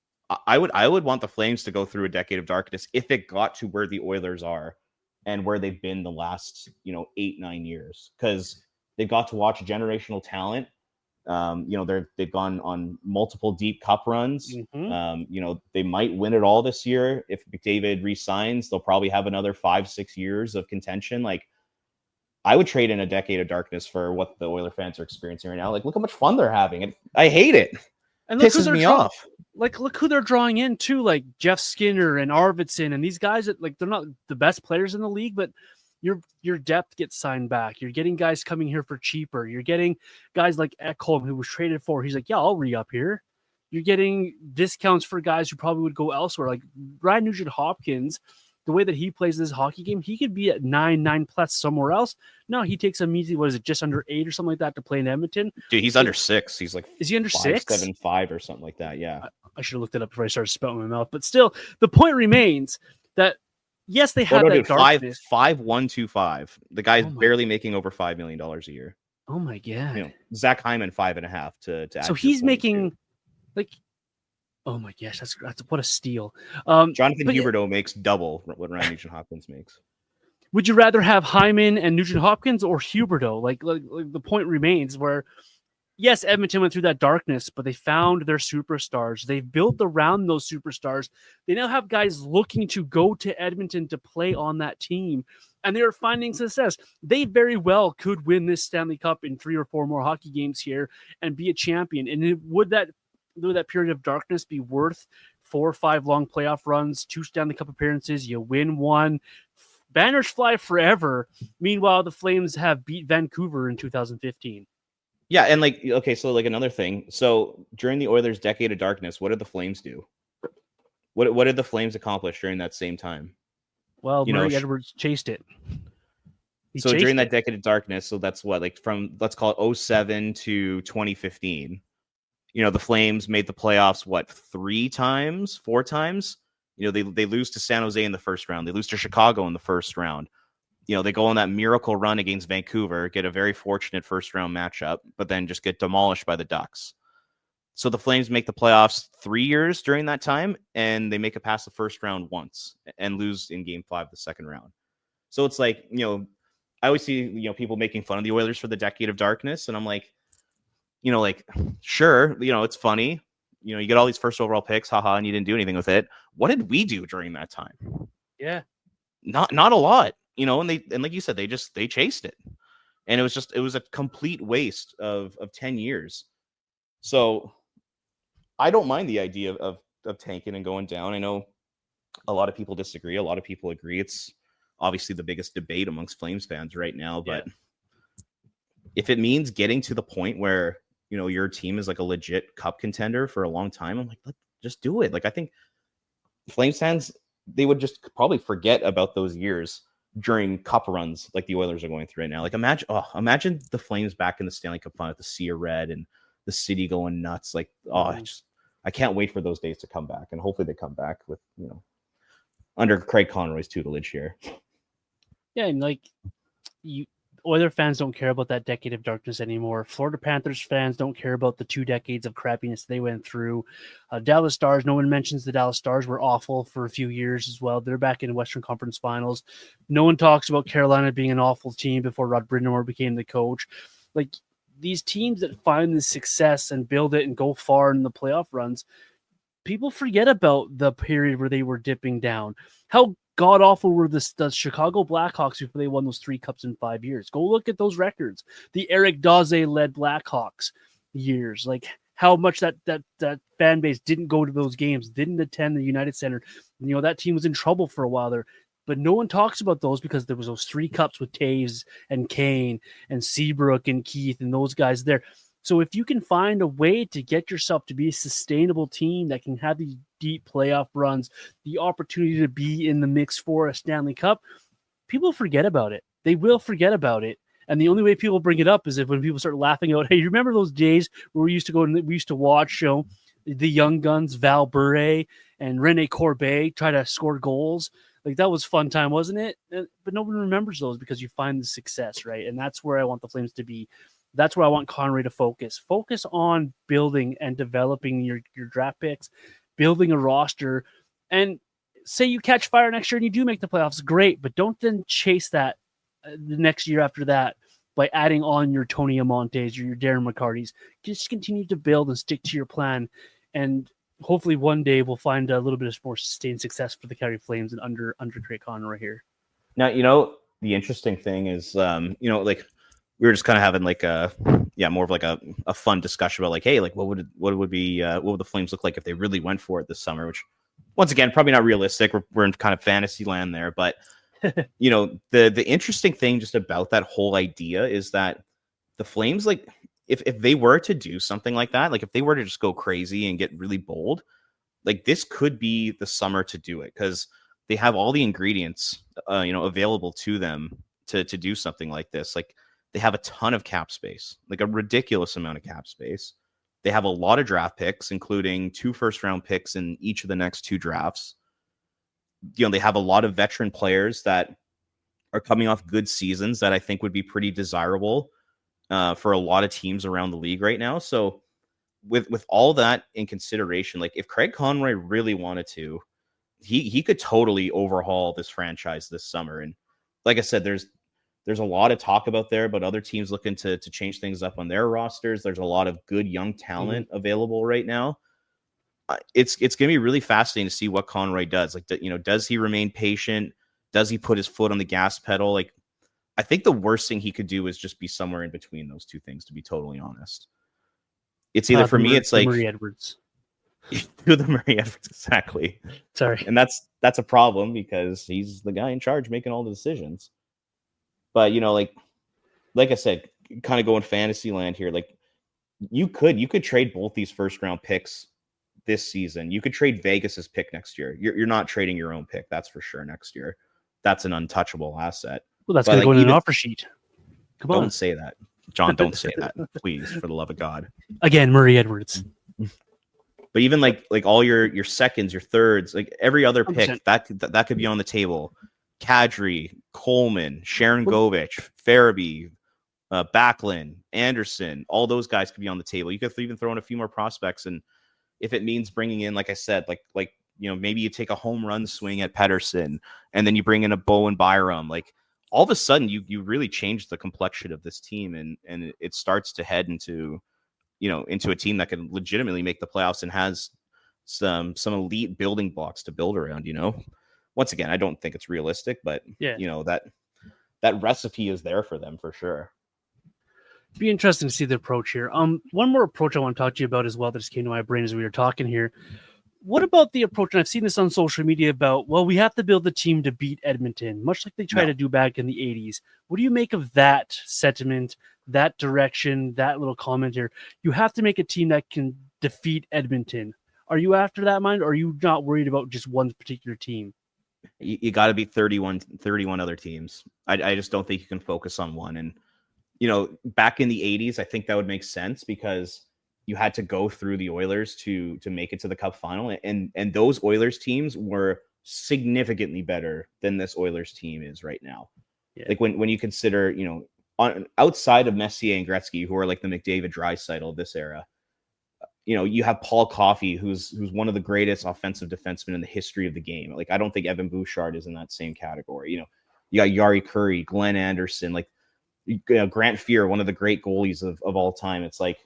I would want the Flames to go through a decade of darkness if it got to where the Oilers are and where they've been the last 8-9 years, because they got to watch generational talent. They've gone on multiple deep cup runs. Mm-hmm. They might win it all this year. If McDavid resigns, they'll probably have another 5-6 years of contention. Like, I would trade in a decade of darkness for what the Oiler fans are experiencing right now. Like, look how much fun they're having. And I hate it. And pisses me off. Like, look who they're drawing in too, like Jeff Skinner and Arvidsson and these guys that, like, they're not the best players in the league, but your depth gets signed back. You're getting guys coming here for cheaper. You're getting guys like Ekholm, who was traded for. He's like, yeah, I'll re-up here. You're getting discounts for guys who probably would go elsewhere. Like Ryan Nugent-Hopkins, the way that he plays this hockey game, he could be at 9+ somewhere else. No, he takes a measly, just under 8 or something like that to play in Edmonton. Dude, he's under 6. He's like, is he under 6? 7.5 or something like that. Yeah. I should have looked it up before I started spouting my mouth. But still, the point remains that yes, they had that darkness. 5.125. The guy's barely making over $5 million a year. Oh my god. Zach Hyman 5.5 to so he's making like, oh my gosh, that's what a steal. Jonathan Huberdeau makes double what Ryan Nugent-Hopkins makes. Would you rather have Hyman and Nugent-Hopkins or Huberdeau? Like the point remains where, yes, Edmonton went through that darkness, but they found their superstars. They've built around those superstars. They now have guys looking to go to Edmonton to play on that team, and they are finding success. They very well could win this Stanley Cup in 3 or 4 more hockey games here and be a champion. And would that period of darkness be worth 4 or 5 long playoff runs, 2 Stanley Cup appearances? You win 1. Banners fly forever. Meanwhile, the Flames have beat Vancouver in 2015. Yeah, and so another thing. So during the Oilers' decade of darkness, what did the Flames do? What did the Flames accomplish during that same time? Well, Murray Edwards chased it. So during that decade of darkness, so that's from, let's call it 07 to 2015. The Flames made the playoffs 3 times, 4 times. They lose to San Jose in the first round. They lose to Chicago in the first round. They go on that miracle run against Vancouver, get a very fortunate first round matchup, but then just get demolished by the Ducks. So the Flames make the playoffs 3 years during that time, and they make it past the first round once and lose in Game 5 the second round. So it's like, I always see, people making fun of the Oilers for the decade of darkness, and I'm like, sure, it's funny. You get all these first overall picks, haha, and you didn't do anything with it. What did we do during that time? Yeah. Not a lot. And like you said, they chased it. And it was a complete waste of 10 years. So I don't mind the idea of tanking and going down. I know a lot of people disagree. A lot of people agree. It's obviously the biggest debate amongst Flames fans right now. But if it means getting to the point where, your team is like a legit cup contender for a long time, I'm like, let's just do it. Like, I think Flames fans, they would just probably forget about those years during cup runs like the Oilers are going through right now. Like, imagine the Flames back in the Stanley Cup final with the Sea of Red and the city going nuts. Like, I can't wait for those days to come back, and hopefully they come back with, under Craig Conroy's tutelage here. Yeah, and Oiler fans don't care about that decade of darkness anymore. Florida Panthers fans don't care about the 2 decades of crappiness they went through. Dallas Stars, no one mentions the Dallas Stars were awful for a few years as well. They're back in Western Conference Finals. No one talks about Carolina being an awful team before Rod Brind'Amour became the coach. Like, these teams that find the success and build it and go far in the playoff runs, people forget about the period where they were dipping down. How god awful were the Chicago Blackhawks before they won those 3 cups in 5 years? Go look at those records. The Eric Daze led Blackhawks years, like how much that fan base didn't go to those games, didn't attend the United Center. That team was in trouble for a while there, but no one talks about those because there was those 3 cups with Taves and Kane and Seabrook and Keith and those guys there. So if you can find a way to get yourself to be a sustainable team that can have these deep playoff runs, the opportunity to be in the mix for a Stanley Cup, people forget about it. They will forget about it. And the only way people bring it up is if when people start laughing out, hey, you remember those days where we used to go and we used to watch, the young guns, Val Bure and Rene Corbet try to score goals. Like that was fun time, wasn't it? But no one remembers those because you find the success, right? And that's where I want the Flames to be. That's where I want Conroy to focus. Focus on building and developing your draft picks, building a roster, and say you catch fire next year and you do make the playoffs, great. But don't then chase that the next year after that by adding on your Tony Amontes or your Darren McCarty's. Just continue to build and stick to your plan, and hopefully one day we'll find a little bit of more sustained success for the Calgary Flames and under Craig Conroy here. Now, the interesting thing is, like we were just kind of having like more of like a fun discussion about like, hey, like what would the Flames look like if they really went for it this summer? Which, once again, probably not realistic. We're in kind of fantasy land there, but the interesting thing just about that whole idea is that the Flames, like, if they were to do something like that, like if they were to just go crazy and get really bold, like this could be the summer to do it, because they have all the ingredients, available to them to do something like this. Like they have a ton of cap space, like a ridiculous amount of cap space. They have a lot of draft picks, including 2 first-round picks in each of the next 2 drafts. They have a lot of veteran players that are coming off good seasons that I think would be pretty desirable for a lot of teams around the league right now. So with all that in consideration, like if Craig Conroy really wanted to, he could totally overhaul this franchise this summer. And like I said, there's a lot of talk about other teams looking to change things up on their rosters. There's a lot of good young talent available right now. It's going to be really fascinating to see what Conroy does. Like, does he remain patient? Does he put his foot on the gas pedal? Like, I think the worst thing he could do is just be somewhere in between those two things, to be totally honest. It's either for me, it's like Murray Edwards. Do the Murray Edwards, exactly. Sorry. And that's a problem because he's the guy in charge making all the decisions. But like I said, kind of going fantasy land here. Like you could trade both these first round picks this season. You could trade Vegas's pick next year. You're not trading your own pick, that's for sure. Next year, that's an untouchable asset. Well, that's going to go in an offer sheet. Come on, don't say that, John. Don't say that, please, for the love of God. Again, Murray Edwards. But even like all your seconds, your thirds, like every other pick 100%. that could be on the table. Kadri, Coleman, Sharon Govich, Farabee, Backlund, Anderson, all those guys could be on the table. You could even throw in a few more prospects, and if it means bringing in, like I said, like maybe you take a home run swing at Pettersson, and then you bring in a Bowen Byram, like all of a sudden you really change the complexion of this team, and it starts to head into a team that can legitimately make the playoffs and has some elite building blocks to build around. Once again, I don't think it's realistic, but that recipe is there for them for sure. It'd be interesting to see the approach here. One more approach I want to talk to you about as well that just came to my brain as we were talking here. What about the approach? And I've seen this on social media about, well, we have to build the team to beat Edmonton, much like they tried to do back in the 80s. What do you make of that sentiment, that direction, that little comment here? You have to make a team that can defeat Edmonton. Are you after that mind, or are you not worried about just one particular team? You got to beat 31 other teams. I just don't think you can focus on one. And, back in the 80s, I think that would make sense because you had to go through the Oilers to make it to the Cup final. And those Oilers teams were significantly better than this Oilers team is right now. Yeah. Like when you consider, outside of Messier and Gretzky, who are like the McDavid Draisaitl of this era, you have Paul Coffey, who's one of the greatest offensive defensemen in the history of the game. Like, I don't think Evan Bouchard is in that same category. You got Yari Curry, Glenn Anderson, like Grant Fuhr, one of the great goalies of all time. It's like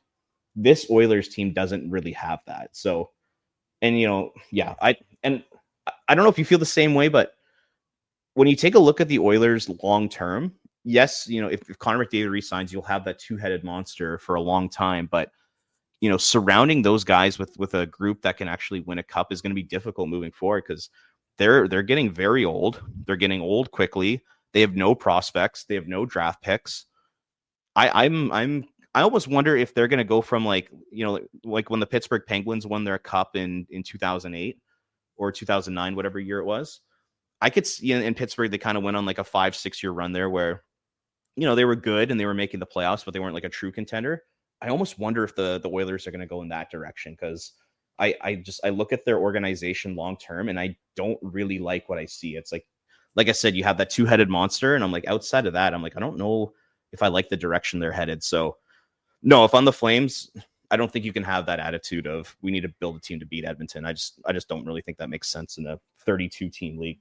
this Oilers team doesn't really have that. So, and I don't know if you feel the same way, but when you take a look at the Oilers long term, yes, if Connor McDavid resigns, you'll have that two-headed monster for a long time, but surrounding those guys with a group that can actually win a cup is going to be difficult moving forward because they're getting very old. They're getting old quickly. They have no prospects. They have no draft picks. I almost wonder if they're going to go from like when the Pittsburgh Penguins won their cup in 2008 or 2009, whatever year it was. I could see in Pittsburgh, they kind of went on like a 5-6 year run there where they were good and they were making the playoffs, but they weren't like a true contender. I almost wonder if the Oilers are going to go in that direction, because I look at their organization long term and I don't really like what I see. It's like I said, you have that two-headed monster, and I'm like, outside of that, I'm like, I don't know if I like the direction they're headed. So no, if I'm the Flames, I don't think you can have that attitude of we need to build a team to beat Edmonton. I just don't really think that makes sense in a 32 team league,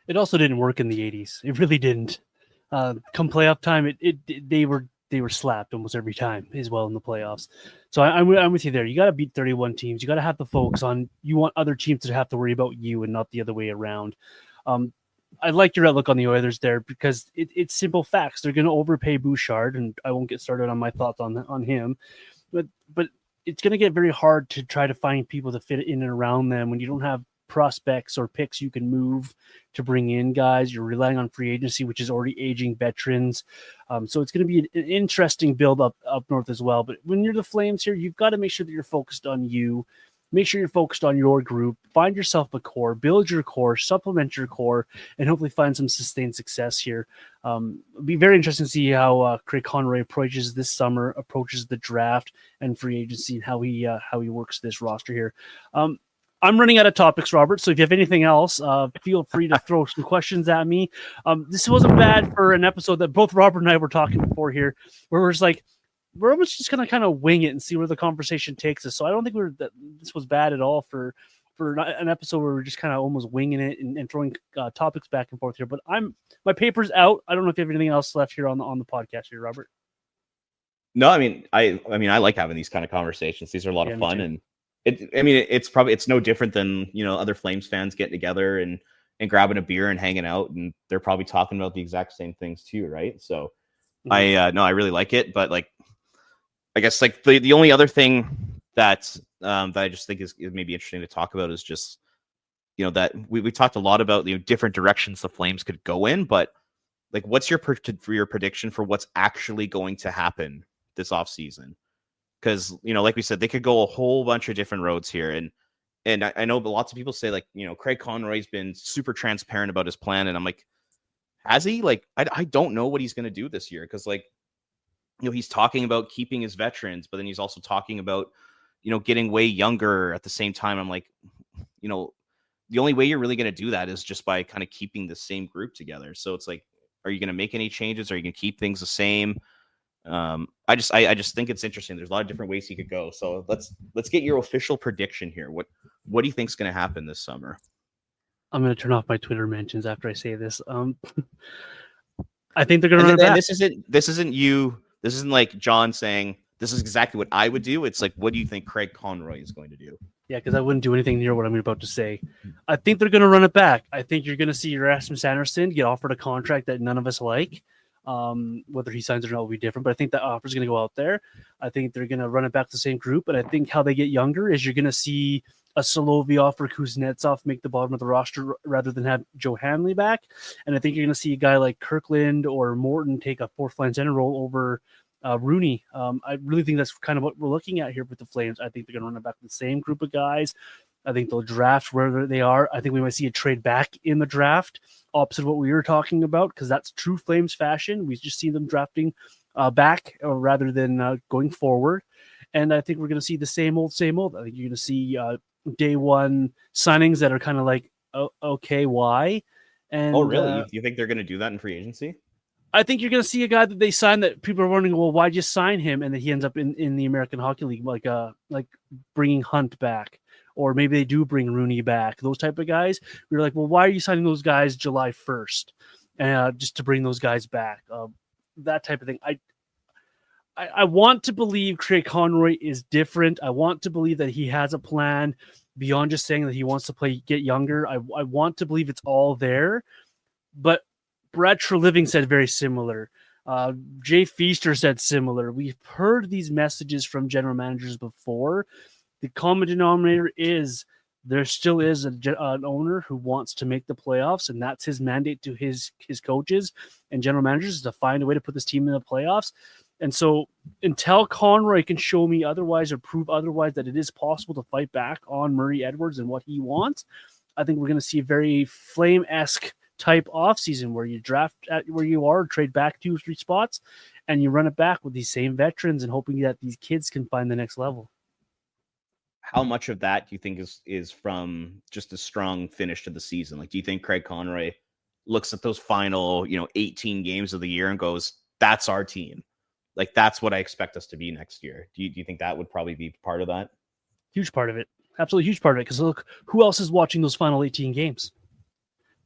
It also didn't work in the 80s. It really didn't. Come playoff time, they were slapped almost every time as well in the playoffs. So I'm with you there. You got to beat 31 teams. You got to have the focus on, you want other teams to have to worry about you and not the other way around. I like your outlook on the Oilers there, because it's simple facts. They're going to overpay Bouchard, and I won't get started on my thoughts on him, but it's going to get very hard to try to find people to fit in and around them when you don't have prospects or picks you can move to bring in guys. You're relying on free agency, which is already aging veterans. So it's going to be an interesting build up north as well. But when you're the Flames here, you've got to make sure that you're focused on you. Make sure you're focused on your group. Find yourself a core, build your core, supplement your core, and hopefully find some sustained success here. It'll be very interesting to see how Craig Conroy approaches this summer, approaches the draft and free agency, and how he works this roster here. I'm running out of topics, Robert. So if you have anything else, feel free to throw some questions at me. This wasn't bad for an episode that both Robert and I were talking before here, where we're just like, we're almost just going to kind of wing it and see where the conversation takes us. So I don't think this was bad at all for an episode where we're just kind of almost winging it and throwing topics back and forth here. But my paper's out. I don't know if you have anything else left here on the podcast here, Robert. No, I mean, I like having these kind of conversations. These are a lot of fun, and it's no different than, other Flames fans getting together and grabbing a beer and hanging out, and they're probably talking about the exact same things too, right? So I really like it, but like, I guess like the only other thing that I just think is maybe interesting to talk about is just, that we talked a lot about different directions the Flames could go in, but like, what's your prediction for what's actually going to happen this offseason? Because, like we said, they could go a whole bunch of different roads here. And I know lots of people say, like, Craig Conroy's been super transparent about his plan. And I'm like, has he? Like, I don't know what he's going to do this year. Because, like, he's talking about keeping his veterans, but then he's also talking about, getting way younger at the same time. I'm like, the only way you're really going to do that is just by kind of keeping the same group together. So it's like, are you going to make any changes? Are you going to keep things the same? I just think it's interesting. There's a lot of different ways he could go. So let's get your official prediction here. What do you think is going to happen this summer? I'm going to turn off my Twitter mentions after I say this. I think they're going to run it back. This isn't you. This isn't like John saying this is exactly what I would do. It's like, what do you think Craig Conroy is going to do? Yeah, because I wouldn't do anything near what I'm about to say. I think they're going to run it back. I think you're going to see your Rasmus Anderson get offered a contract that none of us like. Whether he signs it or not will be different, but I think that offer is going to go out there. I think they're going to run it back to the same group, and I think how they get younger is you're going to see a Solovyov or Kuznetsov make the bottom of the roster rather than have Joe Hanley back. And I think you're going to see a guy like Kirkland or Morton take a fourth line center role over Rooney. I really think that's kind of what we're looking at here with the Flames. I think they're going to run it back to the same group of guys. I think they'll draft wherever they are. I think we might see a trade back in the draft, opposite of what we were talking about, because that's true Flames fashion. We just see them drafting back rather than going forward. And I think we're going to see the same old. I think you're going to see day one signings that are kind of like, okay, why? And oh, really? You think they're going to do that in free agency? I think you're going to see a guy that they sign that people are wondering, well, why'd you sign him? And then he ends up in the American Hockey League, like bringing Hunt back. Or maybe they do bring Rooney back. Those type of guys. We were like, well, why are you signing those guys July 1st? Just to bring those guys back. That type of thing. I want to believe Craig Conroy is different. I want to believe that he has a plan beyond just saying that he wants to get younger. I want to believe it's all there. But Brad Treliving said very similar. Jay Feaster said similar. We've heard these messages from general managers before. The common denominator is there still is an owner who wants to make the playoffs, and that's his mandate to his coaches and general managers is to find a way to put this team in the playoffs. And so until Conroy can show me otherwise or prove otherwise that it is possible to fight back on Murray Edwards and what he wants, I think we're going to see a very Flame-esque type offseason where you draft at where you are, trade back 2 or 3 spots, and you run it back with these same veterans and hoping that these kids can find the next level. How much of that do you think is from just a strong finish to the season? Like, do you think Craig Conroy looks at those final, 18 games of the year and goes, that's our team? Like, that's what I expect us to be next year. Do you think that would probably be part of that? Huge part of it. Absolutely huge part of it. Because look, who else is watching those final 18 games?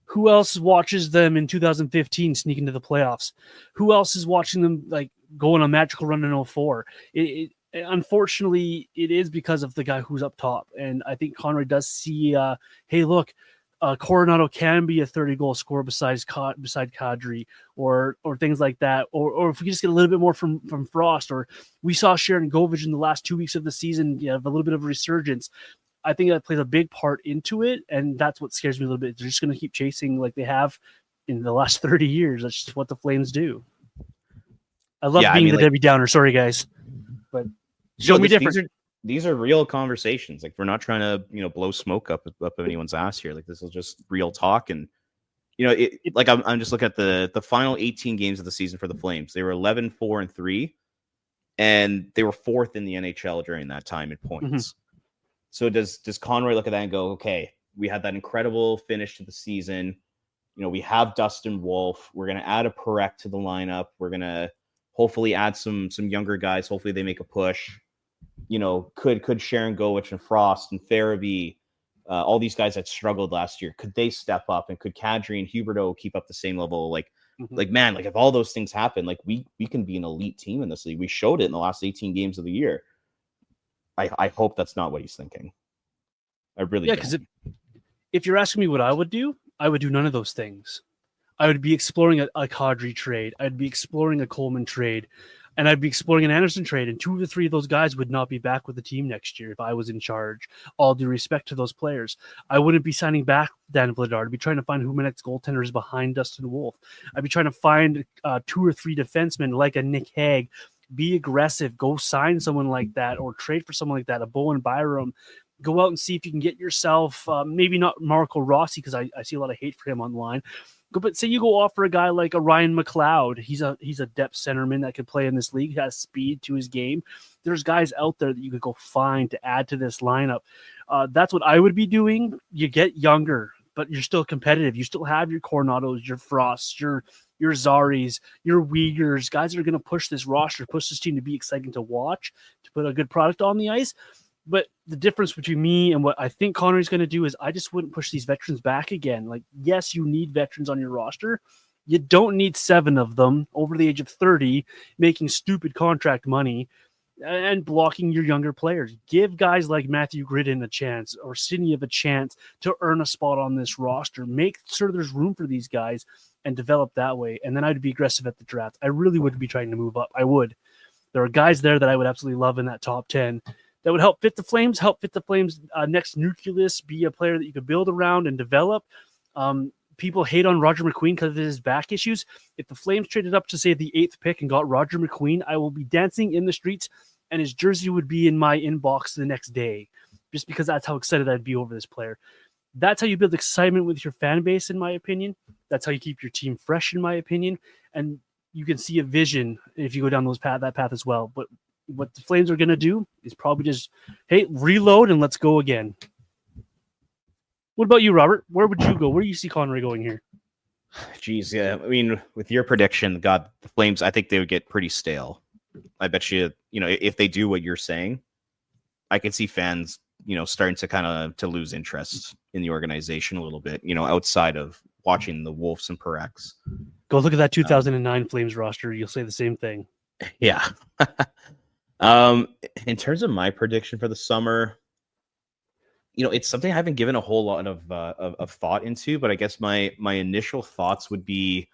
Who else watches them in 2015 sneak into the playoffs? Who else is watching them like go on a magical run in 04? Unfortunately, it is because of the guy who's up top. And I think Conroy does see, hey, look, Coronado can be a 30-goal scorer beside Kadri or things like that. Or if we just get a little bit more from Frost, or we saw Sharon Govich in the last 2 weeks of the season have a little bit of a resurgence. I think that plays a big part into it, and that's what scares me a little bit. They're just going to keep chasing like they have in the last 30 years. That's just what the Flames do. I love being the Debbie Downer. Sorry, guys. But show me different. These are real conversations. Like, we're not trying to, blow smoke up anyone's ass here. Like, this is just real talk. And, I'm just looking at the final 18 games of the season for the Flames. They were 11-4-3, and they were 4th in the NHL during that time in points. Mm-hmm. So does Conroy look at that and go, okay, we had that incredible finish to the season. We have Dustin Wolf. We're going to add a Parekh to the lineup. We're going to hopefully add some younger guys. Hopefully they make a push. Could Sharon Govich and Frost and Farabee, all these guys that struggled last year, could they step up? And could Kadri and Huberdeau keep up the same level? If all those things happen, like we can be an elite team in this league. We showed it in the last 18 games of the year. I hope that's not what he's thinking. I really don't. Because if you're asking me what I would do none of those things. I would be exploring a Kadri trade. I'd be exploring a Coleman trade. And I'd be exploring an Anderson trade. And 2 to 3 of those guys would not be back with the team next year if I was in charge. All due respect to those players. I wouldn't be signing back Dan Vladar. I'd be trying to find who my next goaltender is behind Dustin Wolf. I'd be trying to find 2 or 3 defensemen like a Nick Hague. Be aggressive. Go sign someone like that or trade for someone like that, a Bowen Byram. Go out and see if you can get yourself, maybe not Marco Rossi, because I see a lot of hate for him online. But say you go offer a guy like a Ryan McLeod. He's a depth centerman that could play in this league. He has speed to his game. There's guys out there that you could go find to add to this lineup. That's what I would be doing. You get younger, but you're still competitive. You still have your Coronados, your Frosts, your Zaris, your Uyghurs, guys that are going to push this roster, push this team to be exciting to watch, to put a good product on the ice. But the difference between me and what I think Conroy's going to do is I just wouldn't push these veterans back again. Like, yes, you need veterans on your roster. You don't need 7 of them over the age of 30 making stupid contract money and blocking your younger players. Give guys like Matthew Gridden a chance or Siniev a chance to earn a spot on this roster. Make sure there's room for these guys and develop that way. And then I'd be aggressive at the draft. I really would be trying to move up. I would. There are guys there that I would absolutely love in that top 10 that would help fit the Flames next nucleus, be a player that you could build around and develop. People hate on Roger McQueen because of his back issues. If the Flames traded up to, say, the 8th pick and got Roger McQueen, I will be dancing in the streets, and his jersey would be in my inbox the next day, just because that's how excited I'd be over this player. That's how you build excitement with your fan base, in my opinion. That's how you keep your team fresh, in my opinion. And you can see a vision if you go down that path as well. But what the Flames are going to do is probably just, hey, reload and let's go again. What about you, Robert? Where would you go? Where do you see Conroy going here? Geez, yeah. I mean, with your prediction, God, the Flames, I think they would get pretty stale. I bet you, if they do what you're saying, I could see fans, starting to lose interest in the organization a little bit, outside of watching the Wolves and Pareks. Go look at that 2009 Flames roster. You'll say the same thing. Yeah. In terms of my prediction for the summer, it's something I haven't given a whole lot of thought into, but I guess my initial thoughts would be,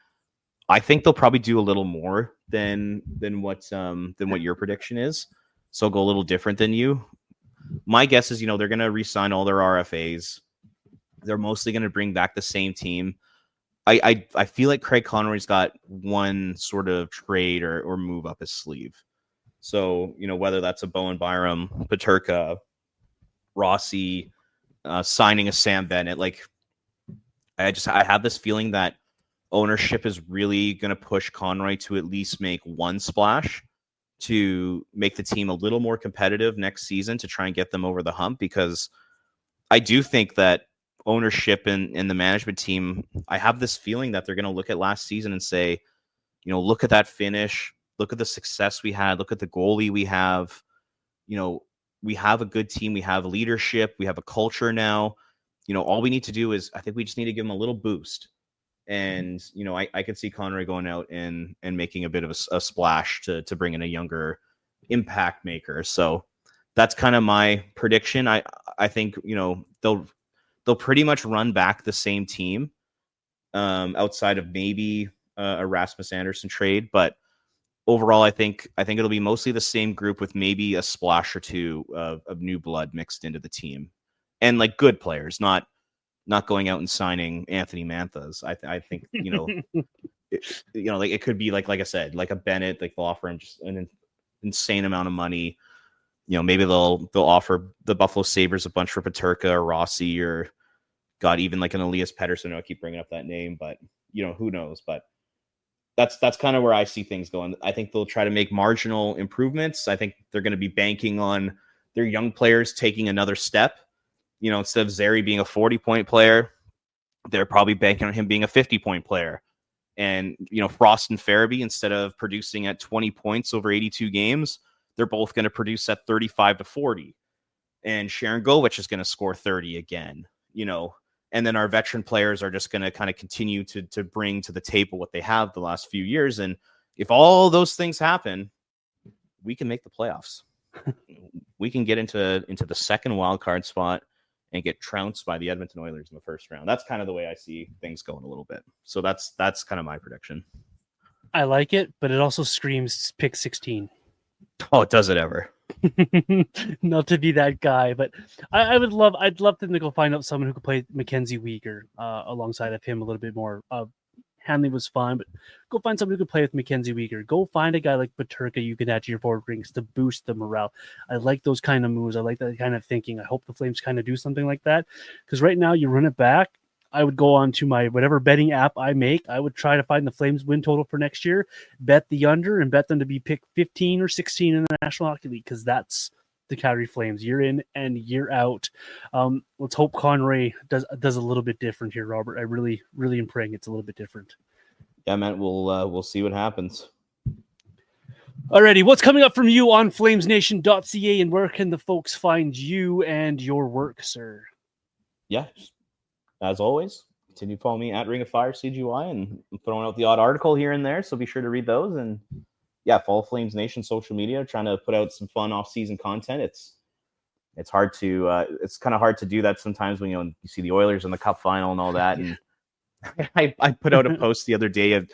I think they'll probably do a little more than what your prediction is. So I'll go a little different than you. My guess is, they're going to re-sign all their RFAs. They're mostly going to bring back the same team. I feel like Craig Conroy's got one sort of trade or move up his sleeve. So, whether that's a Bowen Byram, Paterka, Rossi, signing a Sam Bennett, like I have this feeling that ownership is really going to push Conroy to at least make one splash to make the team a little more competitive next season to try and get them over the hump, because I do think that ownership and the management team, I have this feeling that they're going to look at last season and say, look at that finish, look at the success we had, look at the goalie we have, we have a good team, we have leadership, we have a culture now. All we need to do is, I think we just need to give them a little boost. And, I could see Conroy going out and making a bit of a splash to bring in a younger impact maker. So that's kind of my prediction. I think, they'll pretty much run back the same team outside of maybe a Rasmus Anderson trade. But overall, I think it'll be mostly the same group with maybe a splash or two of new blood mixed into the team, and like good players, not going out and signing Anthony Manthas. I think, like it could be like I said, like a Bennett, like they'll offer him just an insane amount of money. Maybe they'll offer the Buffalo Sabres a bunch for Peterka or Rossi, or God, even like an Elias Pettersson. I keep bringing up that name, but who knows? But that's kind of where I see things going. I think they'll try to make marginal improvements. I think they're going to be banking on their young players taking another step. Instead of Zary being a 40-point player, they're probably banking on him being a 50-point player. And, Frost and Farabee, instead of producing at 20 points over 82 games, they're both going to produce at 35 to 40. And Sharon Govich is going to score 30 again, and then our veteran players are just going to kind of continue to bring to the table what they have the last few years. And if all those things happen, we can make the playoffs. We can get into the second wild card spot and get trounced by the Edmonton Oilers in the first round. That's kind of the way I see things going a little bit. So that's kind of my prediction. I like it, but it also screams pick 16. Oh, does it ever? Not to be that guy, but I'd love them to go find out someone who could play Mackenzie Weegar alongside of him a little bit more. Hanley was fine, but go find someone who could play with Mackenzie Weegar. Go find a guy like Peterka you can add to your forward rings to boost the morale. I like those kind of moves. I like that kind of thinking. I hope the Flames kind of do something like that, because right now you run it back. I would go on to my whatever betting app I make. I would try to find the Flames win total for next year, bet the under, and bet them to be picked 15 or 16 in the National Hockey League, because that's the Calgary Flames year in and year out. Let's hope Conroy does a little bit different here, Robert. I really, really am praying it's a little bit different. Yeah, man, we'll see what happens. Alrighty, what's coming up from you on flamesnation.ca, and where can the folks find you and your work, sir? Yeah, as always, continue to follow me at Ring of Fire CGY, and I'm throwing out the odd article here and there, so be sure to read those. And yeah, follow Flames Nation social media, trying to put out some fun off-season content. It's hard to it's kind of hard to do that sometimes when you see the Oilers in the Cup final and all that. And I put out a post the other day.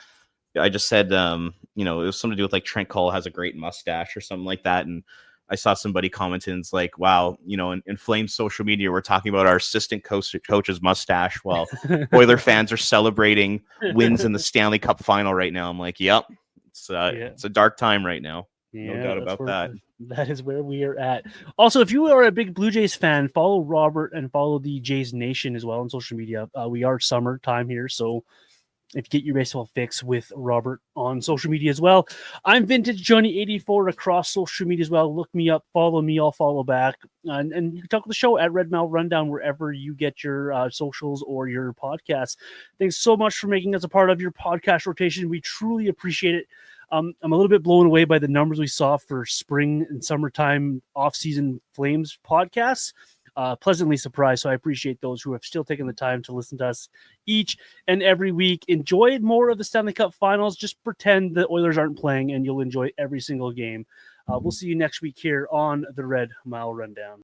I just said it was something to do with like Trent Cull has a great mustache or something like that, and I saw somebody commenting, it's like, wow, in Flames social media, we're talking about our assistant coach's mustache while Oiler fans are celebrating wins in the Stanley Cup final right now. I'm like, yep, it's a dark time right now. No doubt about that. That is where we are at. Also, if you are a big Blue Jays fan, follow Robert and follow the Jays Nation as well on social media. We are summertime here, so if you get your baseball fix with Robert on social media as well. I'm Vintage Johnny 84 across social media as well. Look me up, follow me, I'll follow back. And you can talk to the show at Red Mile Rundown wherever you get your socials or your podcasts. Thanks so much for making us a part of your podcast rotation. We truly appreciate it. I'm a little bit blown away by the numbers we saw for spring and summertime off-season Flames podcasts. Pleasantly surprised. So I appreciate those who have still taken the time to listen to us each and every week. Enjoy more of the Stanley Cup Finals. Just pretend the Oilers aren't playing and you'll enjoy every single game. We'll see you next week here on the Red Mile Rundown.